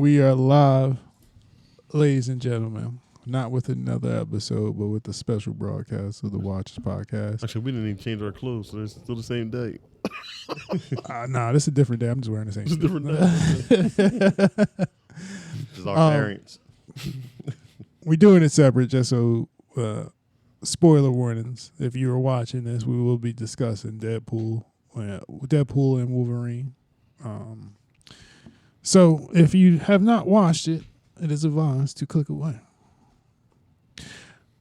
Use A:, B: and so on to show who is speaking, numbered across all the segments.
A: We are live, ladies and gentlemen. Not with another episode, but with a special broadcast of the Watchers Podcast.
B: Actually, we didn't even change our clothes, so it's still the same day.
A: Nah, this is a different day. I'm just wearing the same
B: It's a
A: shit.
B: different day.
C: This is our variants.
A: We're doing it separate, just so spoiler warnings. If you are watching this, we will be discussing Deadpool and Wolverine. So if you have not watched it, it is advised to click away.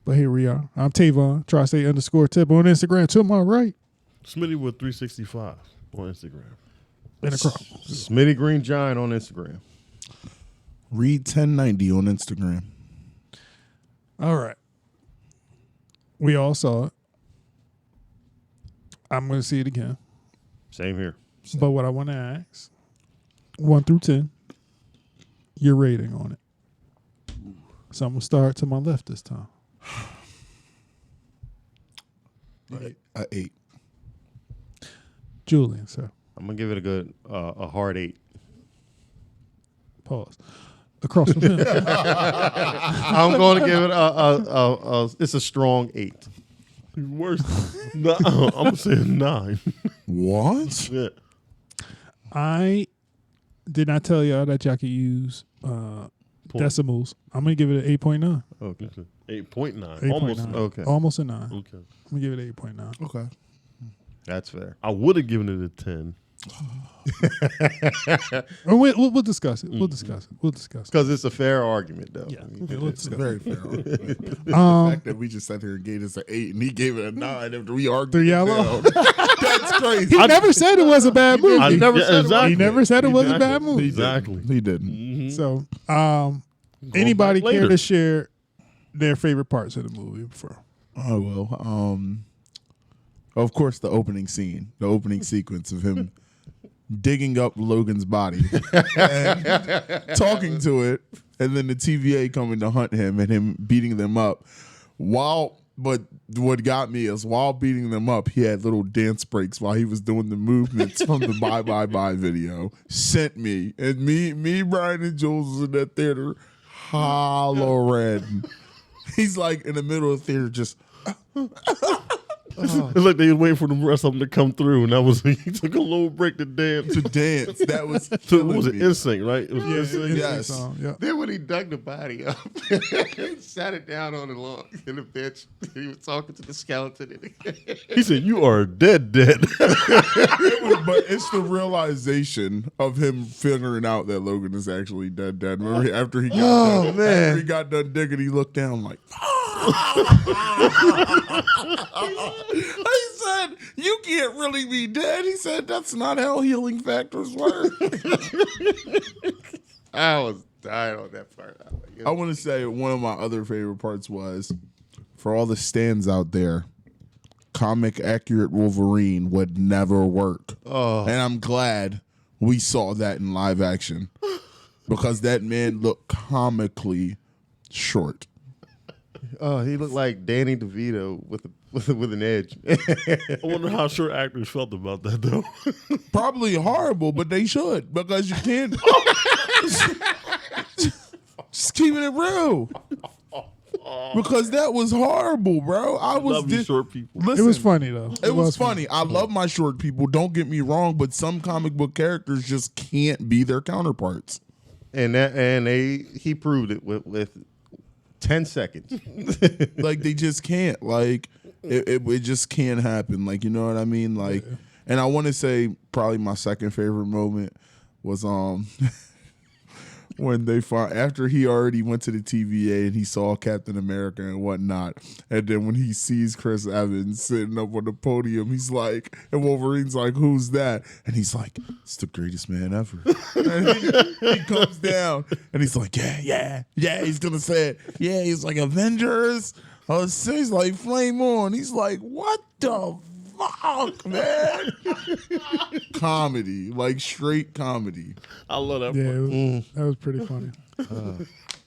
A: But here we are. I'm Tavon, Tri-State_Tip on Instagram. To my right.
B: Smitty with 365 on Instagram.
A: And across.
C: Smitty Green Giant on Instagram.
D: Read 1090 on Instagram.
A: All right. We all saw it. I'm going to see it again.
C: Same here.
A: But what I want to ask, 1 through 10, your rating on it. So I'm going to start to my left this time.
D: A 8.
A: Julian, sir.
C: I'm gonna give it a good, a hard 8.
A: Pause. Across from him.
C: I'm going to give it it's a strong 8.
B: Worse. No, I'm going to say a 9.
D: What?
B: Yeah.
A: I did not tell y'all that y'all could use decimals. I'm going to give it an 8.9.
C: Okay.
B: 8.9. Almost.
A: 8.9.
C: Okay.
A: Almost a 9. I'm
B: Okay.
A: going to give it 8.9.
D: Okay.
C: That's fair.
B: I would have given it a 10.
A: We'll discuss it. We'll discuss it.
C: Because it's a fair argument, though.
A: Yeah.
C: I mean,
A: We'll
D: It's
A: discuss
D: very
A: it.
D: fair. The fact that we just sat here and gave this an 8 and he gave it a 9 after we argued.
A: 3 yellow.
D: That's crazy.
A: He never said it was a bad movie.
C: I never
B: Yeah,
C: said
B: exactly.
A: He never said it was a
B: Exactly.
A: bad movie.
B: Exactly.
D: He didn't.
B: Mm-hmm.
A: So, anybody
B: back
A: care
B: later.
A: to share their favorite parts of the movie?
D: Oh, well. Of course, the opening sequence of him digging up Logan's body and talking to it, and then the TVA coming to hunt him and him beating them up. But what got me is while beating them up, he had little dance breaks while he was doing the movements from the Bye Bye Bye video. Sent me. And me, Brian, and Jules was in that theater hollering. He's like in the middle of the theater just...
B: It's like they were waiting for the rest of them to come through, and that was he took a little break to dance.
D: That was
B: So what was it?
D: me.
B: Instinct, right? It was Instinct.
D: Yes.
A: Yeah.
C: Then when he dug the body up, sat it down on the lawn in the bench, he was talking to the skeleton.
B: He said, "You are dead."
D: But it's the realization of him figuring out that Logan is actually dead. Remember, after he got done digging, he looked down like, he said, "You can't really be dead." He said, "That's not how healing factors work."
C: I was dying on that part.
D: I want to say one of my other favorite parts was, for all the stands out there, comic accurate Wolverine would never work. And I'm glad we saw that in live action because that man looked comically short.
C: Oh, he looked like Danny DeVito with an edge.
B: I wonder how short actors felt about that, though.
D: Probably horrible, but they should because you can't. Just keeping it real. Because that was horrible, bro. I was
B: Love you, short people.
D: Listen,
A: It was funny, though.
D: It was funny. I love my short people. Don't get me wrong, but some comic book characters just can't be their counterparts.
C: He proved it with 10 seconds.
D: Like they just can't. Like it just can't happen. Like, you know what I mean? Like, and I want to say probably my second favorite moment was when they after he already went to the TVA and he saw Captain America and whatnot, and then when he sees Chris Evans sitting up on the podium, he's like, and Wolverine's like, "Who's that?" And he's like, "It's the greatest man ever." And he comes down and he's like, yeah. He's gonna say it. Yeah, he's like, "Avengers." He's like, "Flame on." He's like, "What the fuck, man?" Comedy, like straight comedy.
B: I love that.
A: Yeah, that was pretty funny.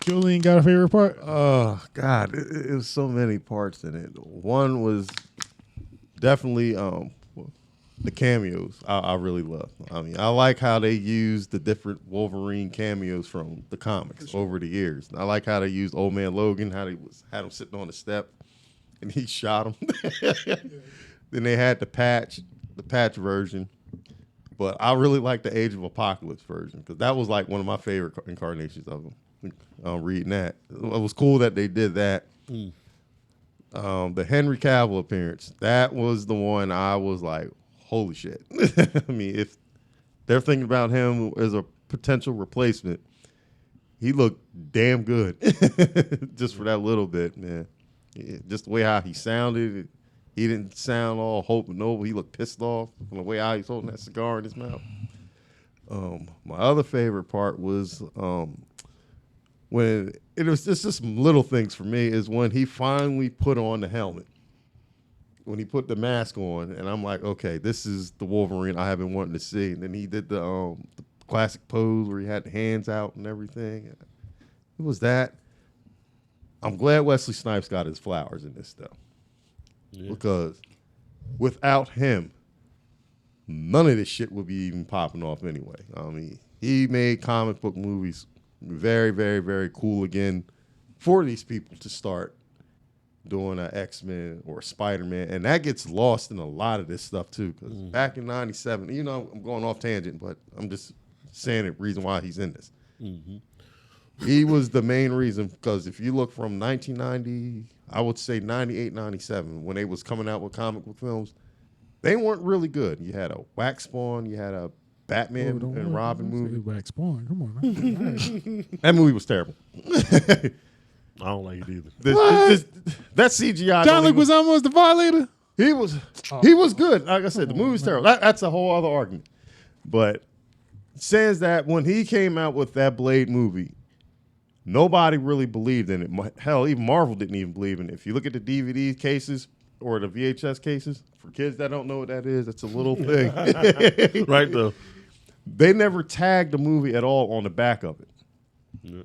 A: Julian got a favorite part?
C: Oh God, it was so many parts in it. One was definitely
B: the cameos I really love. I mean, I like how they use the different Wolverine cameos from the comics over the years. I like how they used Old Man Logan, how they had him sitting on the step and he shot him. Then they had the patch version. But I really like the Age of Apocalypse version because that was like one of my favorite incarnations of them. Reading that, it was cool that they did that. The Henry Cavill appearance, that was the one I was like, holy shit. I mean, if they're thinking about him as a potential replacement, he looked damn good just for that little bit, man. Yeah, just the way how he sounded. He didn't sound all hope and noble. He looked pissed off from the way how he's holding that cigar in his mouth. My other favorite part was when it's just some little things for me is when he finally put on the helmet. When he put the mask on, and I'm like, okay, this is the Wolverine I have been wanting to see. And then he did the classic pose where he had the hands out and everything. It was that. I'm glad Wesley Snipes got his flowers in this, though. Yeah. Because without him, none of this shit would be even popping off anyway. I mean, he made comic book movies very, very, very cool again for these people to start doing an X-Men or a Spider-Man. And that gets lost in a lot of this stuff, too. Because back in 97, you know, I'm going off tangent, but I'm just saying the reason why he's in this. Mm-hmm. He was the main reason, because if you look from 1990, I would say 98, 97, when they was coming out with comic book films, they weren't really good. You had a Wax Spawn, you had a Batman and Robin movie.
A: Wax Spawn, come on. Man.
B: That movie was terrible.
E: I don't like it either.
B: That CGI.
A: John Leguizamo was the Violator?
B: He was good. Like I said, the movie was terrible. That's a whole other argument. But says that when he came out with that Blade movie, nobody really believed in it. Hell, even Marvel didn't even believe in it. If you look at the DVD cases or the VHS cases, for kids that don't know what that is, it's a little thing.
E: Right, though.
B: They never tagged the movie at all on the back of it. Yeah.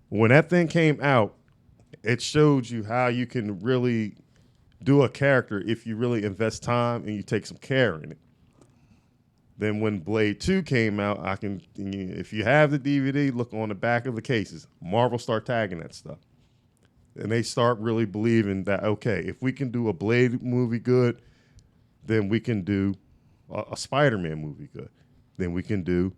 B: When that thing came out, it showed you how you can really do a character if you really invest time and you take some care in it. Then when Blade 2 came out, if you have the DVD, look on the back of the cases. Marvel start tagging that stuff. And they start really believing that, okay, if we can do a Blade movie good, then we can do a Spider-Man movie good. Then we can do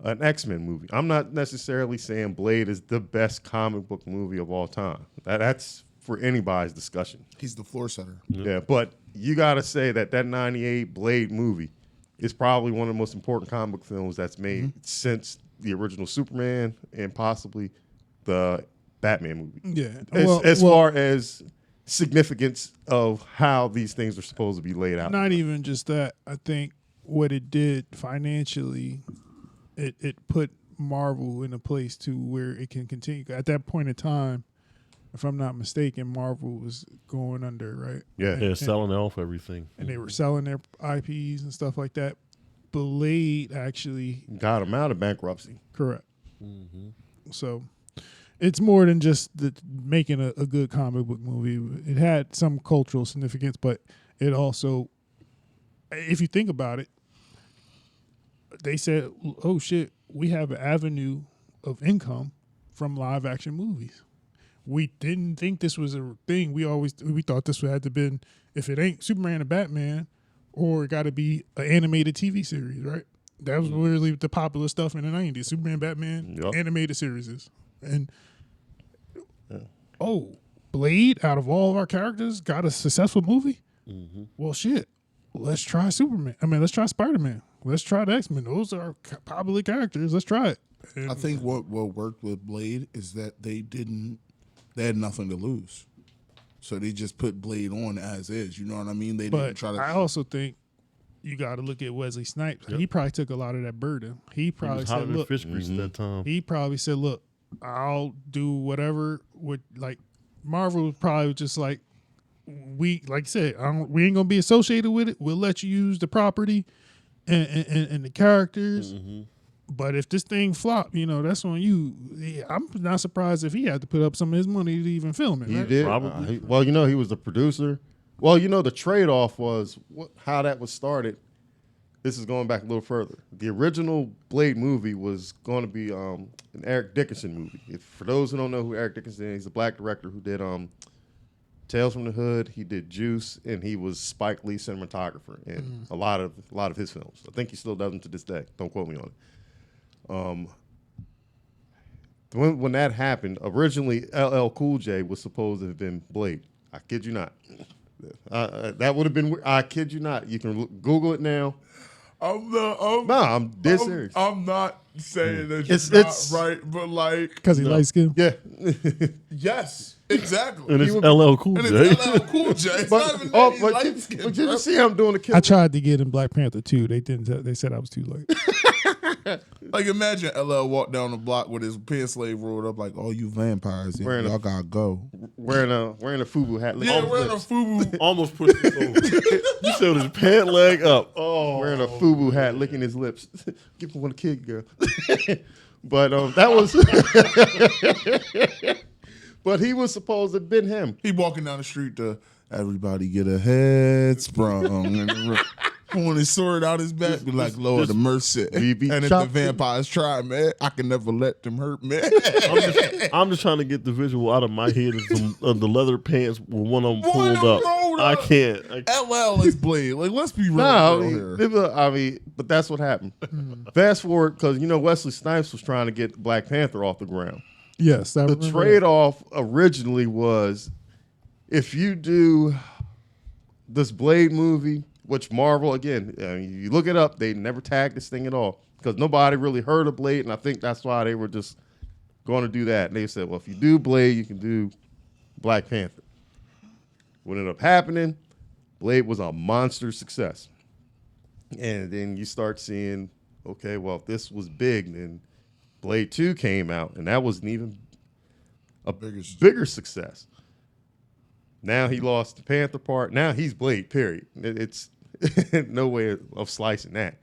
B: an X-Men movie. I'm not necessarily saying Blade is the best comic book movie of all time. That's for anybody's discussion.
D: He's the floor setter.
B: Yeah, but you got to say that 98 Blade movie is probably one of the most important comic book films that's made since the original Superman and possibly the Batman movie.
A: Yeah.
B: As far as significance of how these things are supposed to be laid out.
A: Not even just that. I think what it did financially, it put Marvel in a place to where it can continue. At that point in time, if I'm not mistaken, Marvel was going under, right?
B: Yeah.
E: They're selling off everything.
A: And they were selling their IPs and stuff like that. Blade actually
B: got them out of bankruptcy.
A: Correct. Mm-hmm. So it's more than just making a good comic book movie. It had some cultural significance, but it also, if you think about it, they said, oh, shit, we have an avenue of income from live action movies. We didn't think this was a thing. We thought this had to been, if it ain't Superman and Batman, or it got to be an animated TV series, right? That was really the popular stuff in the 90s. Superman, Batman, animated series. And, Blade, out of all of our characters, got a successful movie? Mm-hmm. Well, shit, let's try Superman. Let's try Spider-Man. Let's try the X-Men. Those are popular characters. Let's try it. And I
D: think what worked with Blade is that they had nothing to lose. So they just put Blade on as is. You know what I mean? They didn't try to.
A: I also think you got to look at Wesley Snipes. Yep. He probably took a lot of that burden. He probably said, "Look,
E: fish grease that time."
A: He probably said, "Look, I'll do whatever." Marvel was probably just like, we said, we ain't gonna be associated with it. We'll let you use the property and the characters. Mm-hmm. But if this thing flop, that's on you. I'm not surprised if he had to put up some of his money to even film it.
B: He
A: right?
B: did.
E: Probably.
B: He was the producer. Well, the trade-off was how that was started. This is going back a little further. The original Blade movie was going to be an Eric Dickinson movie. For those who don't know who Eric Dickinson is, he's a black director who did Tales from the Hood. He did Juice, and he was Spike Lee cinematographer in a lot of his films. I think he still does them to this day. Don't quote me on it. When that happened, originally LL Cool J was supposed to have been Blade. I kid you not. That would have been. I kid you not. You can Google it now. I'm dead serious.
D: I'm not saying that
B: It's
D: not right, but like,
A: Because he light skinned.
B: Yeah.
D: yes, exactly.
E: And it's LL Cool
D: And
E: J.
D: it's LL Cool J. It's not even that he's light-skinned,
B: but you
D: bro.
B: see I'm doing the kill.
A: I tried to get in Black Panther too. They didn't. They said I was too late.
D: Like, imagine LL walk down the block with his pants sleeve rolled up, like, "Oh, you vampires,
B: Wearing
D: y'all gotta go."
B: wearing a FUBU hat.
D: Yeah, wearing a FUBU.
E: Almost pushed it over. You showed his pant leg up. Oh,
B: Wearing a FUBU hat, licking his lips. Give him one a kid, girl. But that was. But he was supposed to have been him.
D: He walking down the street to everybody get a head sprung and pulling his sword out his back, be like, "Lord of mercy."
B: We be
D: And if the
B: chopped.
D: vampires try, man, I can never let them hurt me.
E: I'm just trying to get the visual out of my head of the leather pants with one of them
D: One
E: pulled
D: of them
E: up.
D: rolled
E: I
D: up.
E: can't.
D: LL is Blade. Like, let's be real,
B: No,
D: here.
B: but that's what happened. Fast forward, because Wesley Snipes was trying to get Black Panther off the ground.
A: Yes, I
B: The
A: remember that.
B: trade-off originally was, if you do this Blade movie, which Marvel, again, you look it up, they never tagged this thing at all because nobody really heard of Blade, and I think that's why they were just going to do that. And they said, well, if you do Blade, you can do Black Panther. What ended up happening, Blade was a monster success. And then you start seeing, okay, well, if this was big, then Blade 2 came out, and that wasn't even a bigger success. Now he lost the Panther part. Now he's Blade, period. It's no way of slicing that.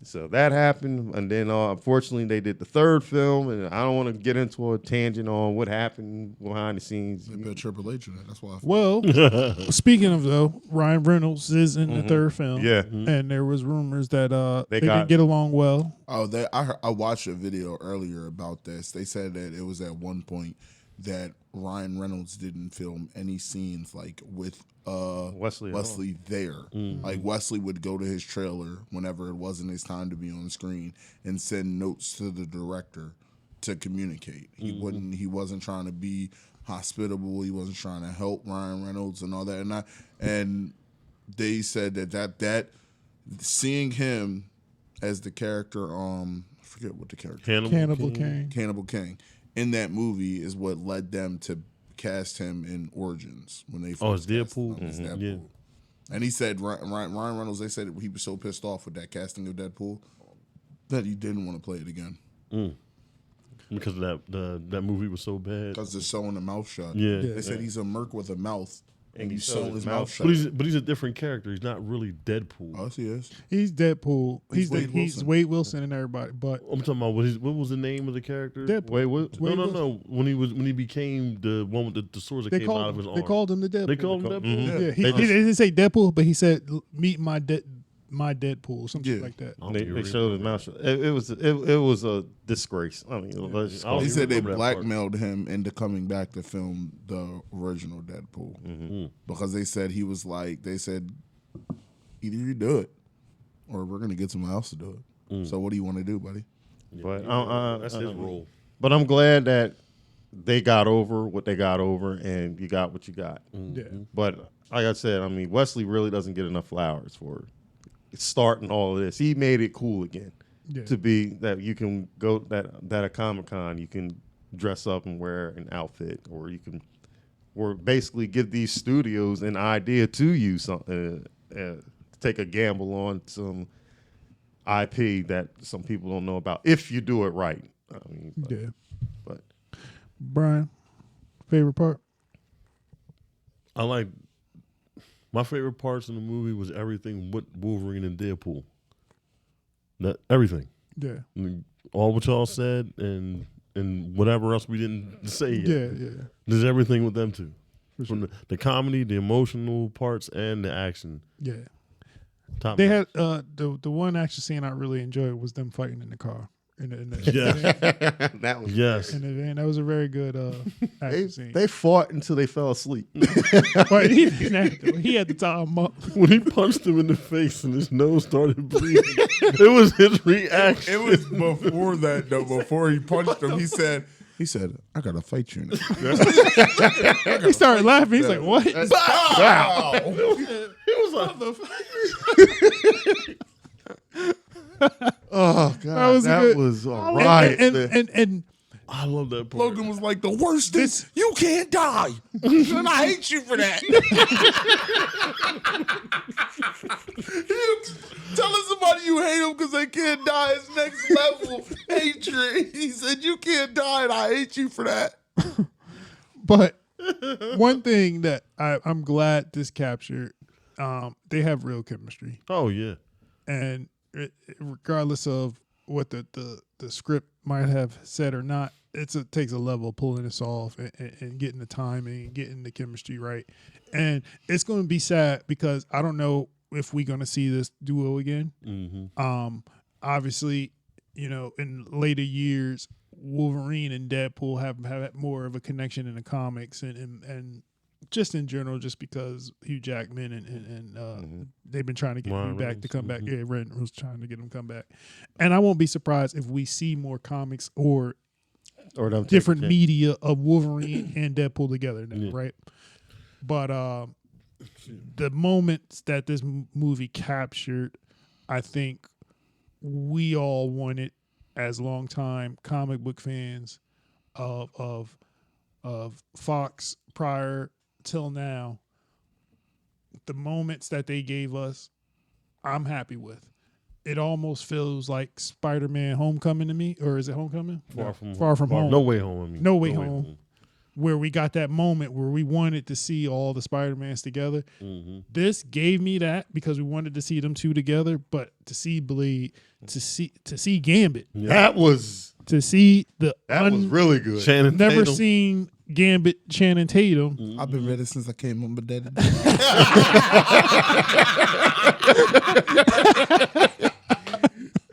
B: So that happened, and then unfortunately they did the third film, and I don't want to get into a tangent on what happened behind the scenes.
D: They bet Triple H in it. That's why.
A: Well, speaking of though, Ryan Reynolds is in the third film.
B: Yeah.
A: and there was rumors that they
B: got-
A: didn't get along well.
D: Oh, I watched a video earlier about this. They said that it was at one point that Ryan Reynolds didn't film any scenes like with
B: Wesley
D: there. Like Wesley would go to his trailer whenever it wasn't his time to be on the screen and send notes to the director to communicate. He wasn't trying to be hospitable. He wasn't trying to help Ryan Reynolds and all that. And they said that seeing him as the character, I forget what the character,
A: Cannibal King.
D: Cannibal King, in that movie is what led them to cast him in Origins when they
E: it's
D: first cast
E: Deadpool?
D: him as Deadpool.
E: Yeah.
D: And he said Ryan Reynolds, they said he was so pissed off with that casting of Deadpool that he didn't want to play it again
E: Because that movie was so bad.
D: because they're sewing the mouth shut.
E: Yeah.
D: They said he's a merc with a mouth and he's sewing his mouth shut.
E: But he's a different character. He's not really Deadpool.
D: Oh, yes, he is.
A: He's Deadpool.
D: He's
A: He's
D: Wade Wilson.
A: Wade Wilson and everybody. But
E: I'm talking about what was the name of the character?
A: Deadpool.
B: Wait, what?
A: Wade Wilson.
E: No. When he became the one with the swords that
A: They
E: came out of
A: called
E: his arm.
A: they called him the Deadpool.
E: They called him Deadpool.
A: Yeah, he
B: They
A: didn't say Deadpool, but he said meet my Deadpool, something
D: Yeah.
A: like that.
E: I don't
B: They
E: even
B: showed his
E: remember
B: mouth shut. It was a disgrace. I mean, let's just
E: I
B: call
E: don't
D: He
B: it.
E: even
D: said they
E: remember that part.
D: blackmailed him into coming back to film the original Deadpool because they said he was like, they said either you do it or we're gonna get someone else to do it. So what do you want to do, buddy?
B: But
E: That's his role.
B: But I'm glad that they got over what they got over, and you got what you got.
A: Yeah,
B: But like I said, I mean, Wesley really doesn't get enough flowers for starting all of this. He made it cool again
A: yeah.
B: to be that you can go that at Comic-Con you can dress up and wear an outfit, or you can, or basically give these studios an idea to use something, take a gamble on some IP that some people don't know about if you do it right. I mean,
A: Yeah.
B: but
A: Brian, favorite part?
E: I like my favorite parts in the movie was everything with Wolverine and Deadpool. That everything.
A: Yeah,
E: I mean, all what y'all said and whatever else we didn't say yet.
A: yeah.
E: There's everything with them too. From the comedy, the emotional parts, and the action.
A: Yeah.
E: Top
A: They
E: notch.
A: had the one action scene I really enjoyed was them fighting in the car.
E: Yeah.
C: That was
E: Yes.
A: In the van. That was a very good action scene.
B: They fought until they fell asleep.
A: But he had to tie him up.
E: When he punched him in the face and his nose started bleeding, it was his reaction.
D: It was before that though. Before he punched him, he said, "I gotta fight you." In it.
A: He started laughing. He's like, "What?"
D: Wow.
E: It was like,
B: Oh God,
A: was
B: that
A: good.
B: was a riot.
A: And
E: I love that part.
D: Logan was like, "The worst is you can't die, and I hate you for that." You telling somebody you hate them because they can't die is next level hatred. He said, "You can't die, and I hate you for that."
A: But one thing that I'm glad this captured, they have real chemistry,
E: Oh yeah.
A: and regardless of what the script might have said or not, it takes a level of pulling this off and getting the timing, and getting the chemistry right. And it's going to be sad because I don't know if we're going to see this duo again.
E: Mm-hmm.
A: Obviously, in later years, Wolverine and Deadpool have had more of a connection in the comics and just in general, just because Hugh Jackman and they've been trying to get
E: Ryan
A: him back
E: Reynolds.
A: to come back.
E: Mhm.
A: Yeah, Ren was trying to get him come back, and I won't be surprised if we see more comics or
B: Or them
A: different
B: taking-
A: media of Wolverine and Deadpool together now,
E: Yeah.
A: right? But the moments that this movie captured, I think we all wanted as longtime comic book fans of Fox prior till now. The moments that they gave us, I'm happy with. It almost feels like Spider-Man Homecoming to me, or is it Homecoming? Far From Home.
E: No Way Home. I mean.
A: No Way Home. Where we got that moment where we wanted to see all the Spider-Mans together.
E: Mm-hmm.
A: This gave me that because we wanted to see them two together, but to see Blade, to see Gambit,
B: That was
A: to see the
B: was really good.
E: Shannon
A: never
E: Tatum.
A: seen Gambit Channing Tatum.
D: I've been ready since I came on, but daddy.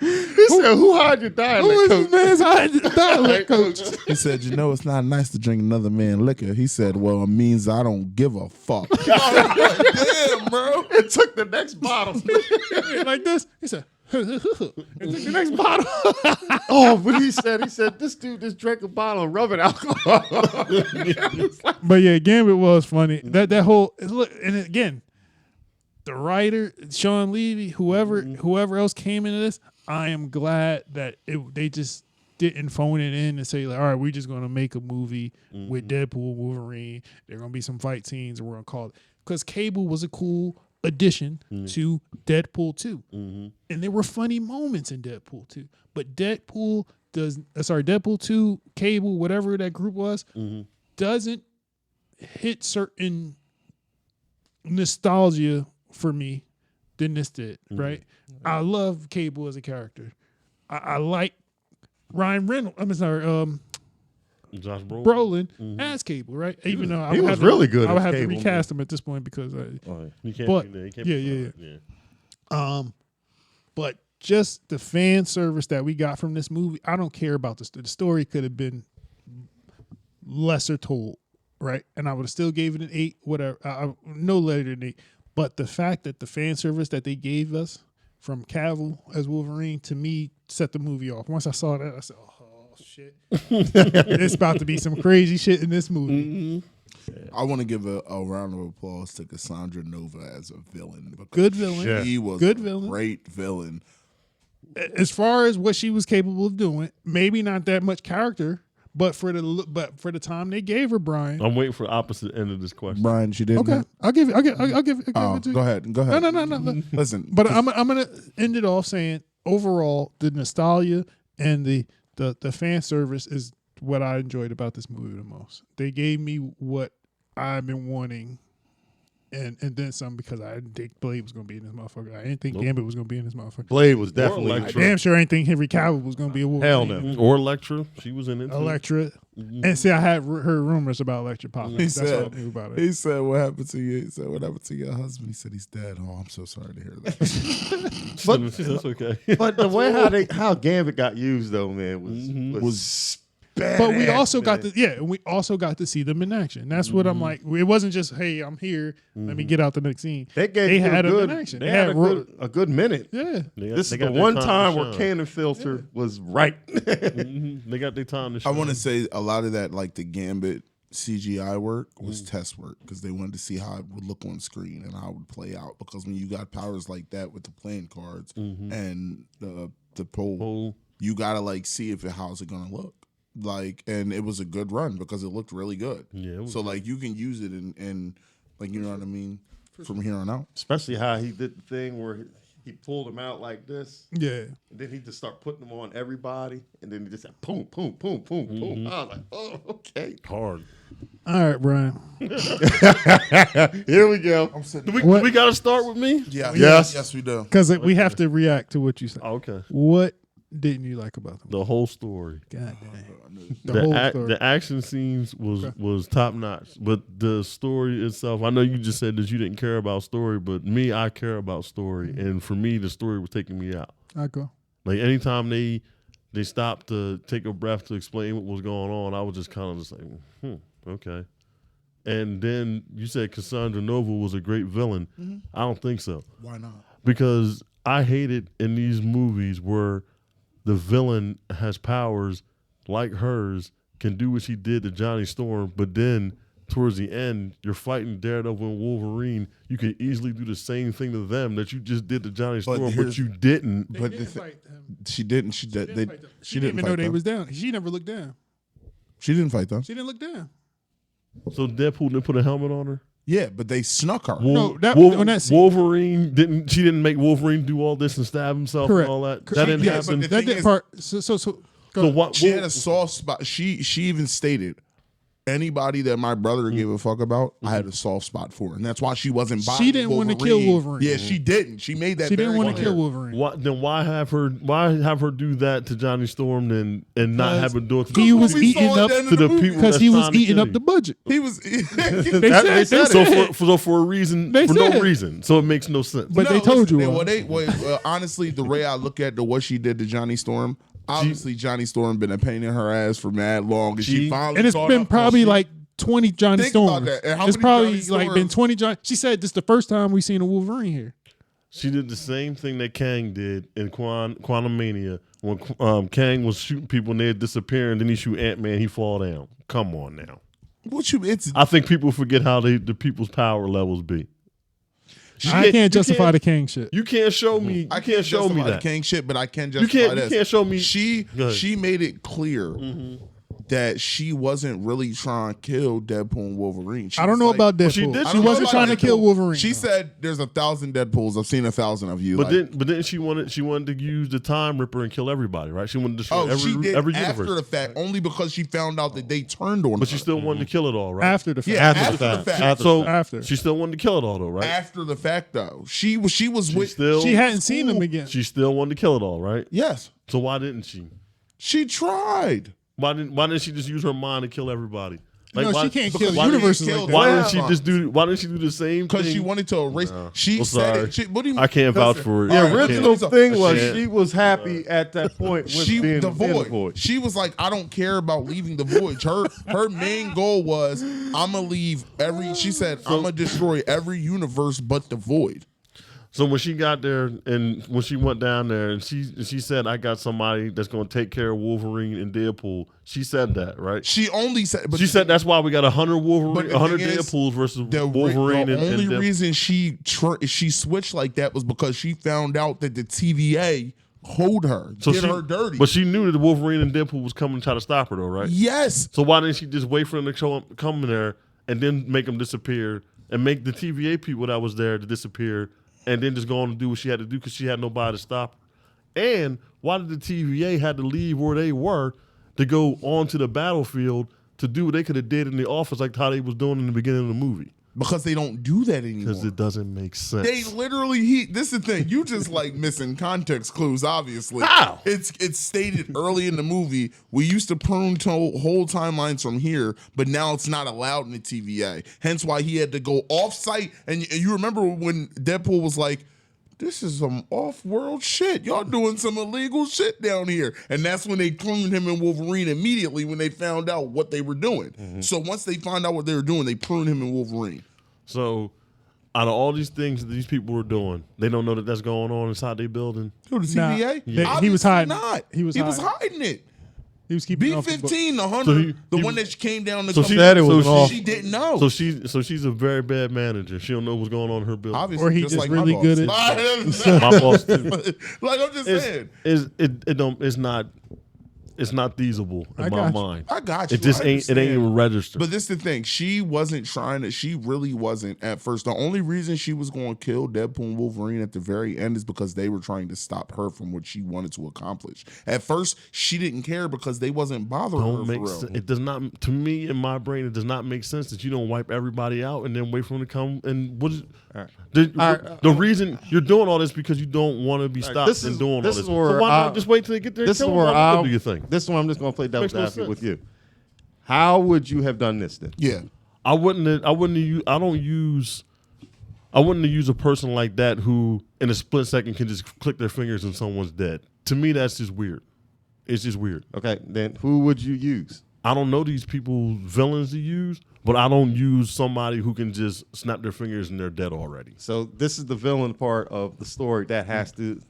B: He said, "Who hired your
A: Who
B: dialect
A: is
B: coach?"
A: this man's dialect coach?
D: He said, it's not nice to drink another man's liquor. He said, well, it means I don't give a fuck. Damn, bro.
B: It took the next bottle.
A: Like this. He said, and took the next bottle.
B: Oh, but he said, this dude just drank a bottle of rubbing alcohol.
A: But yeah, Gambit was funny. That whole look, and again, the writer Sean Levy, whoever else came into this, I am glad that they just didn't phone it in and say like, all right, we're just gonna make a movie with Deadpool, Wolverine. There are gonna be some fight scenes, and we're gonna call it because Cable was a cool addition to Deadpool 2, and there were funny moments in Deadpool 2. But Deadpool 2, Cable, whatever that group was, doesn't hit certain nostalgia for me than this did, right? I love Cable as a character. I like Ryan Reynolds. I'm sorry,
E: Josh Brolin.
A: Brolin as Cable, right? Even though I
B: he
A: would
B: was
A: have
B: really good
A: I would
B: as
A: have
B: Cable,
A: to recast him at this point because
E: He can't
A: But-
E: be there. He can't
A: yeah,
E: be
A: yeah,
E: yeah.
A: but just the fan service that we got from this movie, I don't care about the story could have been lesser told, right? And I would have still gave it an 8, whatever, no later than 8. But the fact that the fan service that they gave us from Cavill as Wolverine, to me, set the movie off. Once I saw that, I said, oh, shit. It's about to be some crazy shit in this movie.
D: I want to give a round of applause to Cassandra Nova as a villain. Because
A: Good villain.
D: She was
A: Good
D: a
A: villain.
D: great villain.
A: As far as what she was capable of doing, maybe not that much character, but for the time they gave her, Brian.
E: I'm waiting for the opposite end of this question.
D: Brian, she didn't.
A: Okay, I'll give it. I'll give
D: Oh,
A: it to you.
D: go ahead.
A: No.
D: Listen,
A: But I'm gonna end it off saying overall the nostalgia and the fan service is what I enjoyed about this movie the most. They gave me what I've been wanting, and then some because I didn't think Blade was gonna be in this motherfucker. I didn't think Gambit was gonna be in this motherfucker.
B: Blade was definitely.
E: Electra.
A: I damn sure I didn't think Henry Cavill was gonna be a Wolverine.
B: Hell no.
E: Or Electra. She was in it. too.
A: Electra. And see, I had heard rumors about Electric Pop.
D: He
A: That's
D: said,
A: all I knew about it.
D: he said, what happened to you? He said, what happened to your husband? He said, he's dead. Oh, I'm so sorry to hear that.
E: That's okay.
B: But the way how Gambit got used though, man, was badass,
A: But we also
B: man.
A: got to we also got to see them in action. That's what I'm like. It wasn't just, hey, I'm here. Let me get out the next scene.
B: They
A: had
B: them
A: them in action.
B: They had a good minute.
A: Yeah.
B: This is the one time where Cannon Filter was right.
E: They got their time to
D: I
E: shine.
D: want to say a lot of that, like the Gambit CGI work, was test work because they wanted to see how it would look on screen and how it would play out. Because when you got powers like that with the playing cards and the pole, you gotta like see if how's it gonna look. Like, and it was a good run because it looked really good.
E: Yeah.
D: So like you can use it in like, you know what I mean, from here on out.
B: Especially how he did the thing where he pulled them out like this.
A: Yeah.
B: And then he just start putting them on everybody. And then he just said, boom, boom, boom, boom, boom. I was like, oh, okay.
E: hard.
A: All right, Brian.
B: Here we go.
D: I'm sitting.
E: Do we got to start with me?
D: Yeah.
B: Yes.
D: Yes, we do.
A: Because we have to react to what you said.
E: Oh, okay.
A: What didn't you like about them?
E: The whole story.
A: God damn. The whole story.
E: The action scenes was top notch, but the story itself. I know you just said that you didn't care about story, but me, I care about story, and for me, the story was taking me out.
A: I go.
E: Like anytime they stopped to take a breath to explain what was going on, I was just kind of just like, okay. And then you said Cassandra Nova was a great villain. I don't think so.
D: Why not?
E: Because I hated in these movies where the villain has powers like hers, can do what she did to Johnny Storm, but then towards the end, you're fighting Daredevil and Wolverine. You can easily do the same thing to them that you just did to Johnny Storm, but you didn't.
D: But she didn't. She didn't
A: even know
D: fight
A: they
D: them.
A: was down. She never looked down.
D: She didn't fight them.
A: She didn't look down.
E: So Deadpool didn't put a helmet on her?
D: Yeah, but they snuck her.
A: No, on that scene.
E: Wolverine didn't. She didn't make Wolverine do all this and stab himself
A: Correct.
E: and all that.
A: Correct.
E: That didn't
D: Yeah,
E: happen.
D: but
A: That
D: thing
A: did
D: is-
A: part. So go ahead.
E: what?
D: She had a soft spot. She even stated, anybody that my brother gave a fuck about, I had a soft spot for, and that's why she wasn't.
A: She didn't want to kill Wolverine.
D: Yeah, she didn't. She made that.
A: She didn't
D: very
A: want to
D: clear.
A: kill Wolverine.
E: Then why have her? Why have her do that to Johnny Storm and not have her do it to
A: He
E: the
A: was
E: people-
A: eating up
E: to the people
A: because he
E: that's
A: was
E: trying to
A: eating
E: kill
A: up
E: you.
A: the budget.
D: He was.
A: They said
E: So for a reason,
A: They
E: for no
A: said.
E: reason, so it makes no sense.
A: But they told you.
D: Honestly, the way I look at what she did to Johnny Storm, obviously Johnny Storm been a pain in her ass for mad long, and she finally.
A: And it's
D: caught
A: been
D: up.
A: probably like 20 Johnny
D: Think about
A: Storms.
D: that. And how
A: It's
D: many
A: probably
D: Johnny
A: like been
D: Storms?
A: 20 Johnny. She said this is the first time we've seen a Wolverine here.
E: She did the same thing that Kang did in Quantum Mania when Kang was shooting people and they'd disappear, and then he shoot Ant-Man, he fall down. Come on now.
D: What you? It's
E: I think people forget how the people's power levels be.
A: I can't justify the King shit.
E: You can't show me.
D: I
E: You can't show me
D: justify the
E: that.
D: King shit, but I can
E: You
D: justify
E: can't. You
D: this.
E: can't show me.
D: She
E: Go ahead.
D: she made it clear that she wasn't really trying to kill Deadpool and Wolverine. She
A: I don't
D: was
A: know
D: like-
A: about Deadpool.
E: she did-
A: She
E: she
A: wasn't
E: did
A: trying to
D: about
A: kill
D: Deadpool.
A: Wolverine.
D: She said, "There's 1,000 Deadpools. I've seen 1,000 of you."
E: But
D: Like,
E: then she wanted to use the Time Ripper and kill everybody, right? She wanted to destroy
D: she did
E: every
D: after
E: universe,
D: the fact, only because she found out that they turned on her.
E: but she still wanted to kill it all, right?
A: after the fact.
D: yeah,
C: After the
D: after the
C: fact.
D: fact.
E: so
A: After.
E: she still wanted to kill it all, though, right?
D: After the fact, though, she was with.
A: She hadn't seen him again.
E: She still wanted to kill it all, right?
D: Yes,
E: So why didn't she?
D: she tried.
E: Why didn't she just use her mind to kill everybody?
A: No,
E: why,
A: she can't
D: because
A: kill
D: why did
A: universes
D: she
A: like
D: kill
A: that.
E: Why
D: Well,
E: didn't she just do? Why didn't she do the same thing?
D: Because she wanted to erase. She
E: Well,
D: said
E: sorry.
D: it. What do you mean?
E: I can't vouch
D: Listen,
E: for it.
B: The
D: all right,
B: original
D: listen,
B: thing was
E: Yeah.
B: she was happy at that point with
D: She
B: being
D: the
B: in
D: void. She was like, I don't care about leaving the void. Her main goal was, I'm gonna leave every. She said, I'm gonna destroy every universe but the void.
E: So when she got there and when she went down there and she said, I got somebody that's going to take care of Wolverine and Deadpool. She said that, right?
D: She only said, but
E: She said that's why we got 100
D: But
E: Wolverine,
D: the
E: 100
D: thing is,
E: Deadpools versus
D: the
E: Wolverine
D: the
E: and
D: only
E: Deadpool.
D: reason she switched like that was because she found out that the TVA hold her, did her dirty.
E: But she knew that Wolverine and Deadpool was coming to try to stop her, though, right?
D: Yes,
E: So why didn't she just wait for them to come in there and then make them disappear and make the TVA people that was there to disappear and then just go on and do what she had to do because she had nobody to stop her? And why did the TVA had to leave where they were to go onto the battlefield to do what they could have did in the office like how they was doing in the beginning of the movie?
D: because they don't do that anymore.
E: Because it doesn't make sense.
D: They literally this is the thing. You just like missing context clues, obviously.
E: How?
D: It's stated early in the movie, we used to prune to whole timelines from here, but now it's not allowed in the TVA. Hence why he had to go off-site. And you remember when Deadpool was like, this is some off-world shit. Y'all doing some illegal shit down here. And that's when they pruned him and Wolverine immediately when they found out what they were doing. So once they found out what they were doing, they pruned him and Wolverine.
E: So, out of all these things that these people were doing, they don't know that that's going on inside their building.
D: Who, the
A: Nah,
D: TVA?
A: he was hiding.
D: Not.
A: He was
D: hiding it.
A: He was keeping off the book.
D: B-15, the
E: So
D: hunter, the one that came down to
E: so
D: come
E: she-
B: Said it
E: so
B: was
E: she-
B: off.
D: she didn't know.
E: So she's a very bad manager. She don't know what's going on in her building.
D: Obviously,
A: Or he just
D: like
A: really
D: my
A: good
D: boss.
E: My boss too.
D: Like I'm just saying.
E: It's not feasible in
A: I
E: my
A: got you.
E: mind.
D: I got you.
E: It just
D: I
E: ain't. It ain't
D: understand.
E: even registered.
D: But this is the thing. She wasn't trying to. She really wasn't at first. The only reason she was going to kill Deadpool and Wolverine at the very end is because they were trying to stop her from what she wanted to accomplish. At first, she didn't care because they wasn't bothering her
E: Don't
D: for
E: make
D: real.
E: sense. It does not. To me, in my brain, it does not make sense that you don't wipe everybody out and then wait for them to come. And what is the reason you're doing all this because you don't want to be stopped
B: this
E: and
B: is-
E: doing all
B: this
E: this.
B: is where
E: So why
B: I-
E: not just wait till they get there?
B: This is
E: and
B: where
E: kill them?
B: I'll
E: Do your thing.
B: This is where I'm just gonna play devil's
E: Makes no
B: advocate
E: sense.
B: with you. How would you have done this then?
D: Yeah.
E: I wouldn't have use I wouldn't have used a person like that who in a split second can just click their fingers and someone's dead. To me, that's just weird. It's just weird.
B: Okay, then who would you use?
E: I don't know these people villains to use, but I don't use somebody who can just snap their fingers and they're dead already.
B: So this is the villain part of the story that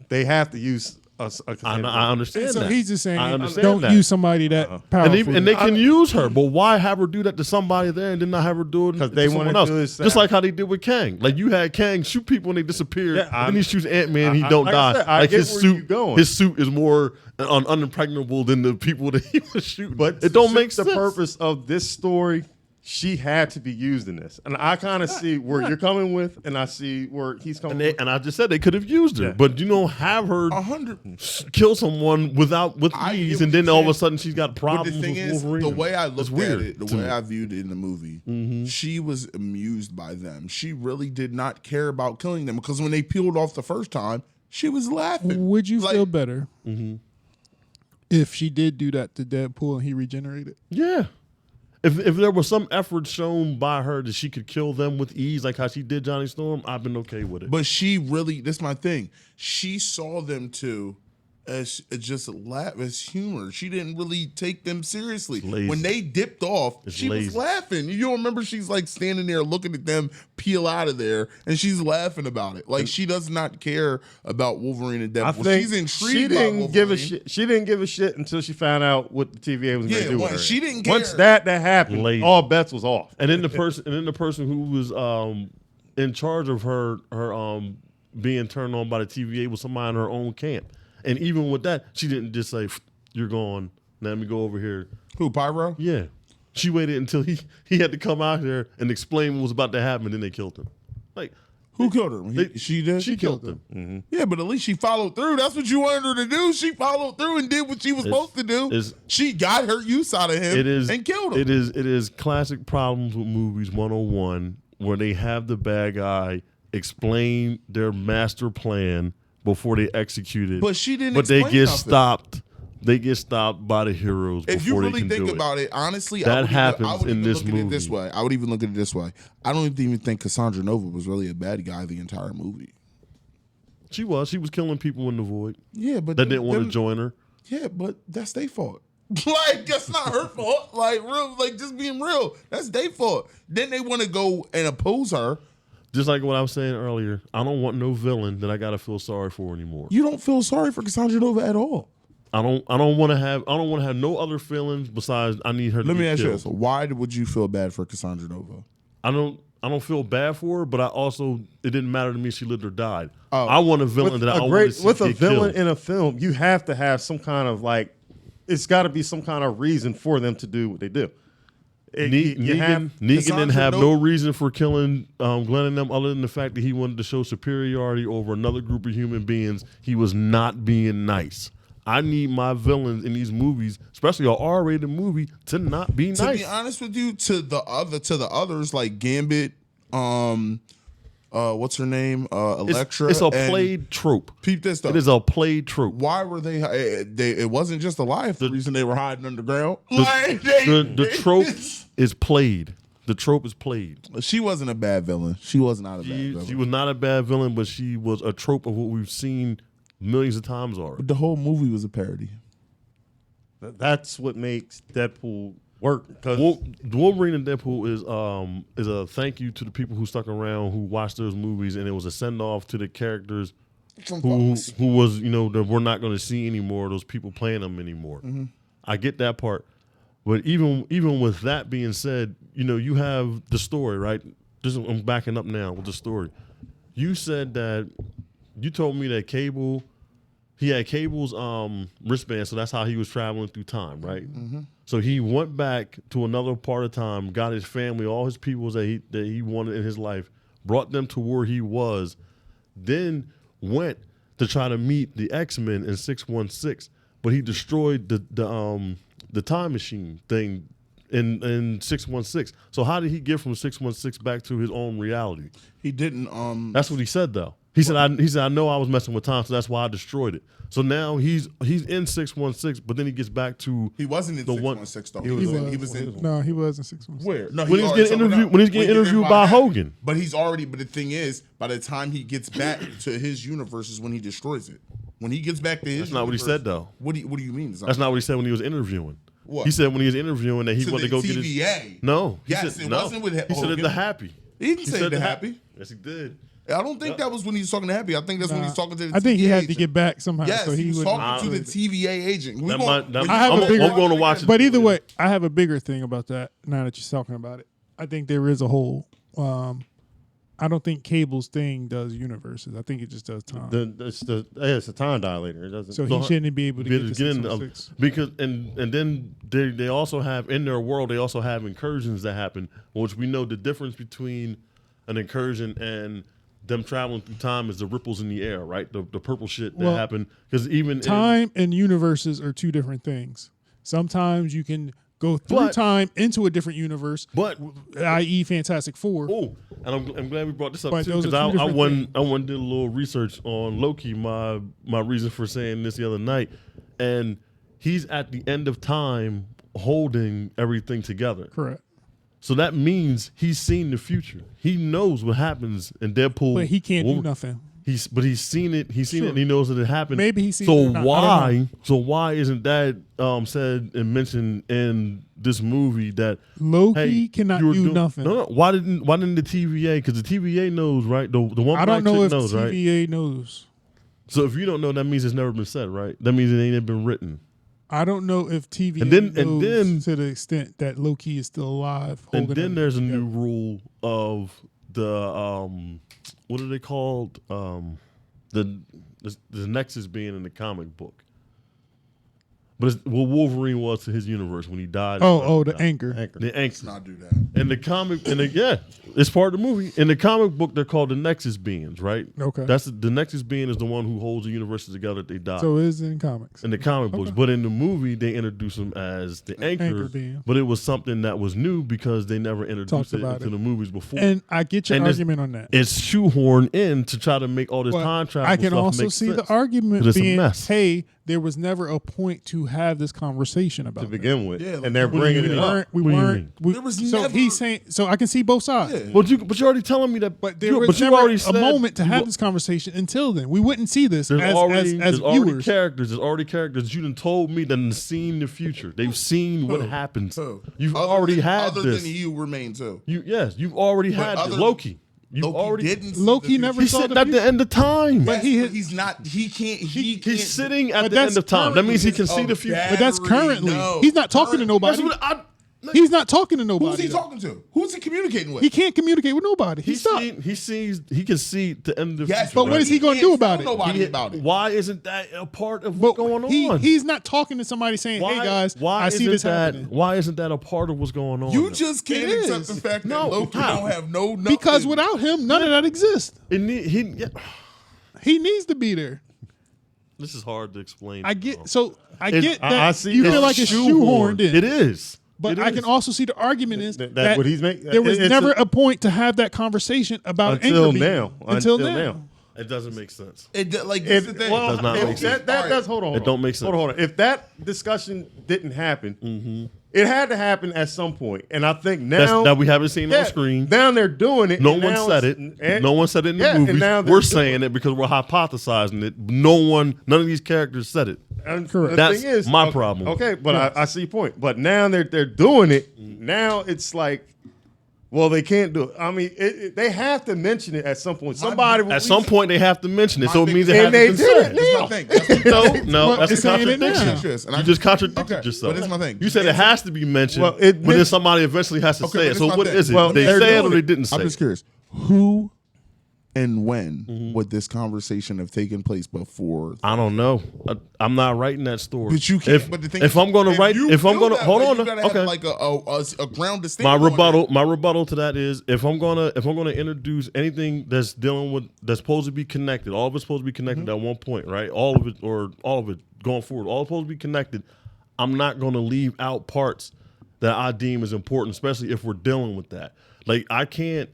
B: they have to use a
E: I understand
A: So
E: that.
A: he's just saying,
E: I understand
A: don't
E: that.
A: use somebody that powerful.
E: And they can use her, but why have her do that to somebody there and then not have her do it
B: 'Cause
E: to
B: they
E: someone
B: wanna
E: else?
B: do it
E: Just like how they did with Kang. Like you had Kang shoot people and they disappear,
B: Yeah,
E: and then he shoots Ant-Man, he don't
B: like I
E: die.
B: said, I
E: like
B: get
E: his
B: where
E: suit,
B: you going.
E: his suit is more unimpregnable than the people that he was shooting.
B: But
E: it don't
B: to
E: make
B: suit
E: sense.
B: the purpose of this story. She had to be used in this, and I kind of see where you're coming with, and I see where he's coming.
E: And I just said they could have used her,
B: Yeah.
E: but you don't have her
D: 100.
E: kill someone with
D: I
E: ease,
D: get
E: and
D: what
E: then
D: you're
E: all of a
D: saying.
E: sudden she's got
D: But
E: problems
D: the thing
E: with
D: is,
E: Wolverine.
D: the way I
E: It's
D: looked
E: weird
D: at it, the
E: to
D: way
E: me.
D: I viewed it in the movie, she was amused by them. She really did not care about killing them because when they peeled off the first time, she was laughing.
A: Would you
D: Like,
A: feel better if she did do that to Deadpool and he regenerated?
E: Yeah. If there was some effort shown by her that she could kill them with ease, like how she did Johnny Storm, I've been okay with it.
D: But she really, that's my thing. She saw them two as just laugh, as humor. She didn't really take them seriously.
E: lazy.
D: When they dipped off,
E: It's
D: she
E: lazy.
D: was laughing. You don't remember she's like standing there looking at them peel out of there, and she's laughing about it. Like she does not care about Wolverine and Deadpool.
B: I think
D: She's intrigued
B: she
D: by
B: didn't
D: Wolverine.
B: give a shit. She didn't give a shit until she found out what the TVA was going
D: Yeah,
B: to do with
D: well,
B: her.
D: she didn't
B: Once
D: care.
B: that happened,
E: Lazy.
B: all bets was off.
E: And then the person who was in charge of her being turned on by the TVA was somebody in her own camp. And even with that, she didn't just say, "You're gone. Let me go over here."
D: Who, Pyro?
E: Yeah, she waited until he had to come out there and explain what was about to happen. And then they killed him. Like
D: Who killed her?
E: They-
D: She did?
E: she killed him.
D: Yeah, but at least she followed through. That's what you wanted her to do. She followed through and did what she was supposed to do. She got her use out of him
E: It is
D: and killed him.
E: It is classic problems with movies 101 where they have the bad guy explain their master plan before they execute it.
D: But she didn't
E: But they
D: explain
E: get
D: nothing.
E: stopped. They get stopped by the heroes
D: If you
E: before
D: really
E: they can
D: think
E: do
D: about it, honestly,
E: That
D: I would
E: happens
D: even, I would
E: in
D: even
E: this
D: look at it this
E: movie.
D: way. I would even look at it this way. I don't even think Cassandra Nova was really a bad guy the entire movie.
E: She was killing people in the void
D: Yeah, but
E: that didn't want to
D: them-
E: join her.
D: Yeah, but that's their fault. Like that's not her fault. Like real, like just being real, that's their fault. Then they want to go and oppose her.
E: Just like what I was saying earlier, I don't want no villain that I gotta feel sorry for anymore.
D: You don't feel sorry for Cassandra Nova at all.
E: I don't want to have no other feelings besides I need her to
D: Let me
E: get
D: ask you
E: killed.
D: this: why would you feel bad for Cassandra Nova?
E: I don't feel bad for her, but I also it didn't matter to me if she lived or died.
D: Oh.
E: I want a villain that I want to see
B: with a
E: get
B: villain
E: killed.
B: in a film, you have to have some kind of like, it's got to be some kind of reason for them to do what they do.
E: Negan didn't have no reason for killing Glenn and them other than the fact that he wanted to show superiority over another group of human beings. He was not being nice. I need my villains in these movies, especially an R-rated movie, to not be
D: To
E: nice.
D: be honest with you, to the others like Gambit, what's her name? Elektra.
E: It's a
D: and
E: played trope.
D: Peep this stuff.
E: It is a played trope.
D: Why were they? It wasn't just a lie. The reason they were hiding underground.
E: The trope is played. The trope is played.
D: She wasn't a bad villain. She was not a bad villain.
E: She was not a bad villain, but she was a trope of what we've seen millions of times already.
D: The whole movie was a parody.
B: That's what makes Deadpool work. Because
E: Wolverine and Deadpool is a thank you to the people who stuck around, who watched those movies, and it was a send off to the characters who was, that we're not going to see anymore. Those people playing them anymore. Mm-hmm. I get that part, but even with that being said, you have the story, right? I'm backing up now with the story. You said that you told me that he had Cable's wristband, so that's how he was traveling through time, right? Mm-hmm. So he went back to another part of time, got his family, all his people that he wanted in his life, brought them to where he was, then went to try to meet the X-Men in 616, but he destroyed the time machine thing in 616. So how did he get from 616 back to his own reality?
D: He didn't.
E: That's what he said though. He said I know I was messing with time, so that's why I destroyed it. So now he's in 616, but then he gets back to
D: he wasn't in 616 though.
A: He was in 616.
D: Where? No,
E: when he's getting interviewed by Hogan.
D: But the thing is, by the time he gets back to his universe is when he destroys it. When he gets back to his
E: That's not what he said though.
D: What do you mean?
E: That's not what he said when he was interviewing.
D: What?
E: He said when he was interviewing that he wanted to go get his
D: No.
E: He
D: yes,
E: said,
D: it
E: no.
D: wasn't with
E: He said it to Happy.
D: He didn't say it to Happy.
E: Yes, he did.
D: I don't think that was when he was talking to Happy. I think that's when he's talking to the TVA
A: I think he had
D: agent.
A: to get back somehow.
D: Yes,
A: so
D: he was
A: would
D: talking to the TVA agent.
E: I'm
A: going
E: to watch it.
A: But either way, I have a bigger thing about that now that you're talking about it. I think there is a whole I don't think Cable's thing does universes. I think it just does time.
B: it's a time dilator. It doesn't.
A: So he shouldn't be able to get to 616.
E: Because and then they also have in their world they also have incursions that happen, which we know the difference between an incursion and them traveling through time is the ripples in the air, right? The purple shit that happen because even
A: time and universes are two different things. Sometimes you can go through time into a different universe, i.e. Fantastic Four.
E: Oh, and I'm glad we brought this up
A: But
E: too because I went did a little research on Loki, my reason for saying this the other night, and he's at the end of time holding everything together.
A: Correct.
E: So that means he's seen the future. He knows what happens in Deadpool.
A: But he can't do nothing.
E: He's seen it. He's seen it. And he knows that it happened.
A: Maybe he's seen
E: it.
A: So why?
E: So why isn't that said and mentioned in this movie that
A: Loki cannot do nothing?
E: No. Why didn't the TVA? Because the TVA knows, right? The one
A: I don't know if
E: knows,
A: TVA
E: right?
A: knows.
E: So if you don't know, that means it's never been said, right? That means it ain't been written.
A: I don't know if TVA knows to the extent that Loki is still alive.
E: And then there's a new rule of the what are they called? The Nexus being in the comic book. But it's what Wolverine was to his universe when he died.
A: The anchor.
E: The anchor.
D: Let's not do that.
E: In the comic, it's part of the movie. In the comic book, they're called the Nexus beings, right?
A: Okay.
E: That's the Nexus being is the one who holds the universes together that they die.
A: So it is in comics.
E: In the comic books, but in the movie, they introduce them as the anchor
A: being.
E: But it was something that was new because they never introduced it into the movies before.
A: And I get your argument on that.
E: It's shoehorned in to try to make all this time travel.
A: I can
E: stuff
A: also
E: make
A: see
E: sense.
A: the argument
E: It's
A: being,
E: a mess.
A: hey, there was never a point to have this conversation about
B: to begin with,
D: Yeah,
B: and they're bringing it up.
A: We
E: What do you
A: weren't.
E: mean?
D: There was
A: so
D: never-
A: he's saying. So I can see both sides.
D: Yeah.
E: But you're already telling me that.
A: But there was
E: you
A: never
E: already
A: a
E: said
A: moment to
E: you-
A: have this conversation until then. We wouldn't see this
E: There's
A: as
E: already
A: viewers.
E: characters. There's already characters. You done told me that they've seen the future. They've seen what happens. You've already had
D: other
E: this.
D: than you remain too.
E: You've already had this. Loki. You've
D: Loki
E: already
D: didn't.
A: Loki never
E: He's
A: saw
E: sitting
A: the
E: at the
A: future.
E: end of time.
A: But
D: he's not. He can't. He can't.
E: He's sitting at
A: But
E: the end
A: that's
E: of time. That means he can
D: currently
E: see the future.
D: bad-
A: But that's
D: Battery,
A: currently.
D: no.
A: He's not talking to nobody.
E: That's what
A: He's not talking to nobody.
D: Who's he
A: though.
D: talking to? Who's he communicating with?
A: He can't communicate with nobody. He's stuck.
E: He can see the end of the
D: Yes,
E: future.
A: But what is he gonna
D: can't
A: do about
D: tell
A: it?
D: Nobody about it.
E: Why isn't that a part of
A: But
E: what's going on?
A: he's not talking to somebody saying, "Hey guys, I see this happening."
E: Why isn't that a part of what's going on?
D: You
E: though?
D: just can't
A: It
D: accept
A: is.
D: the fact that
E: No,
D: Loki
E: how?
D: don't have no nothing.
A: Because without him, none of that exists.
E: Yeah.
A: He needs to be there.
E: This is hard to explain.
A: I get that
B: I see
A: you
B: it's
A: feel like it's shoehorned in.
E: It is.
A: But
E: It
A: I
E: is.
A: can also see the argument is
B: That's
A: that
B: what he's making.
A: there was
B: It's
A: never
B: a-
A: a point to have that conversation about
B: Until
A: Anchor being-
B: now.
A: Until
B: Until
A: now.
B: now.
E: It doesn't make sense.
D: Like this is the thing.
B: Well,
E: does not
B: if
E: make sense.
B: that's hold on.
E: It don't make sense.
B: Hold on. If that discussion didn't happen, it had to happen at some point. And I think now
E: That we haven't seen on screen.
B: Now they're doing it.
E: No
B: and
E: one
B: now
E: said
B: it's-
E: it. No one said it in the
B: yeah, and
E: movies.
B: now they're
E: We're
B: doing
E: saying it because we're hypothesizing it. None of these characters said it.
B: And
A: Correct.
B: the
E: That's
B: thing is,
E: my
B: okay,
E: problem.
B: Okay, but I see your point. But now they're doing it. Now it's like, well, they can't do it. I mean, they have to mention it at some point. Somebody will
E: At some point, they have to mention it, so it means it
B: and
E: has
B: they
E: to be
B: did
E: said.
B: it.
D: That's my thing. That's
E: No,
A: Well,
E: that's a
A: it's saying it now.
E: contradiction. You just contradicted
D: Okay,
E: yourself.
D: but it's my thing.
E: You said it has to be mentioned,
B: Well,
E: but
B: it
E: then
B: men-
E: somebody eventually has to
D: Okay,
E: say
D: but
E: it.
D: it's
E: So
D: my
E: what
D: thing.
E: is it?
B: Well,
E: They
B: they're
E: said or
B: doing
E: they
B: it.
E: didn't say
D: I'm just
E: it?
D: curious. Who and when would this conversation have taken place before?
E: I don't know. I'm not writing that story.
D: But you can't.
E: If,
D: but the thing
E: if
D: is,
E: I'm going to write,
D: you
E: if I'm
D: feel
E: going to
D: that
E: hold
D: way,
E: on,
D: you gotta
E: okay.
D: have like a ground to stand
E: My
D: on.
E: rebuttal to that is if I'm gonna introduce anything that's dealing with that's supposed to be connected, all of it's supposed to be connected at one point, right? All of it going forward, all supposed to be connected. I'm not gonna leave out parts that I deem as important, especially if we're dealing with that. Like I can't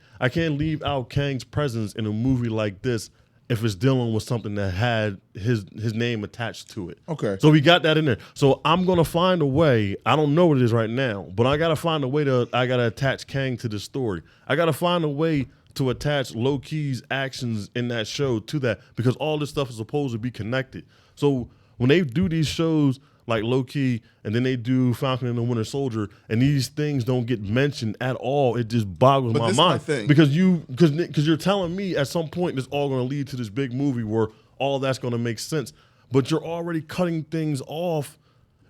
E: leave out Kang's presence in a movie like this if it's dealing with something that had his name attached to it.
D: Okay.
E: So we got that in there. So I'm gonna find a way. I don't know what it is right now, but I gotta find a way I gotta attach Kang to the story. I gotta find a way to attach Loki's actions in that show to that because all this stuff is supposed to be connected. So when they do these shows like Loki and then they do Falcon and the Winter Soldier and these things don't get mentioned at all, it just boggles
D: But
E: my
D: this is my
E: mind.
D: thing.
E: Because you're telling me at some point it's all going to lead to this big movie where all that's going to make sense, but you're already cutting things off.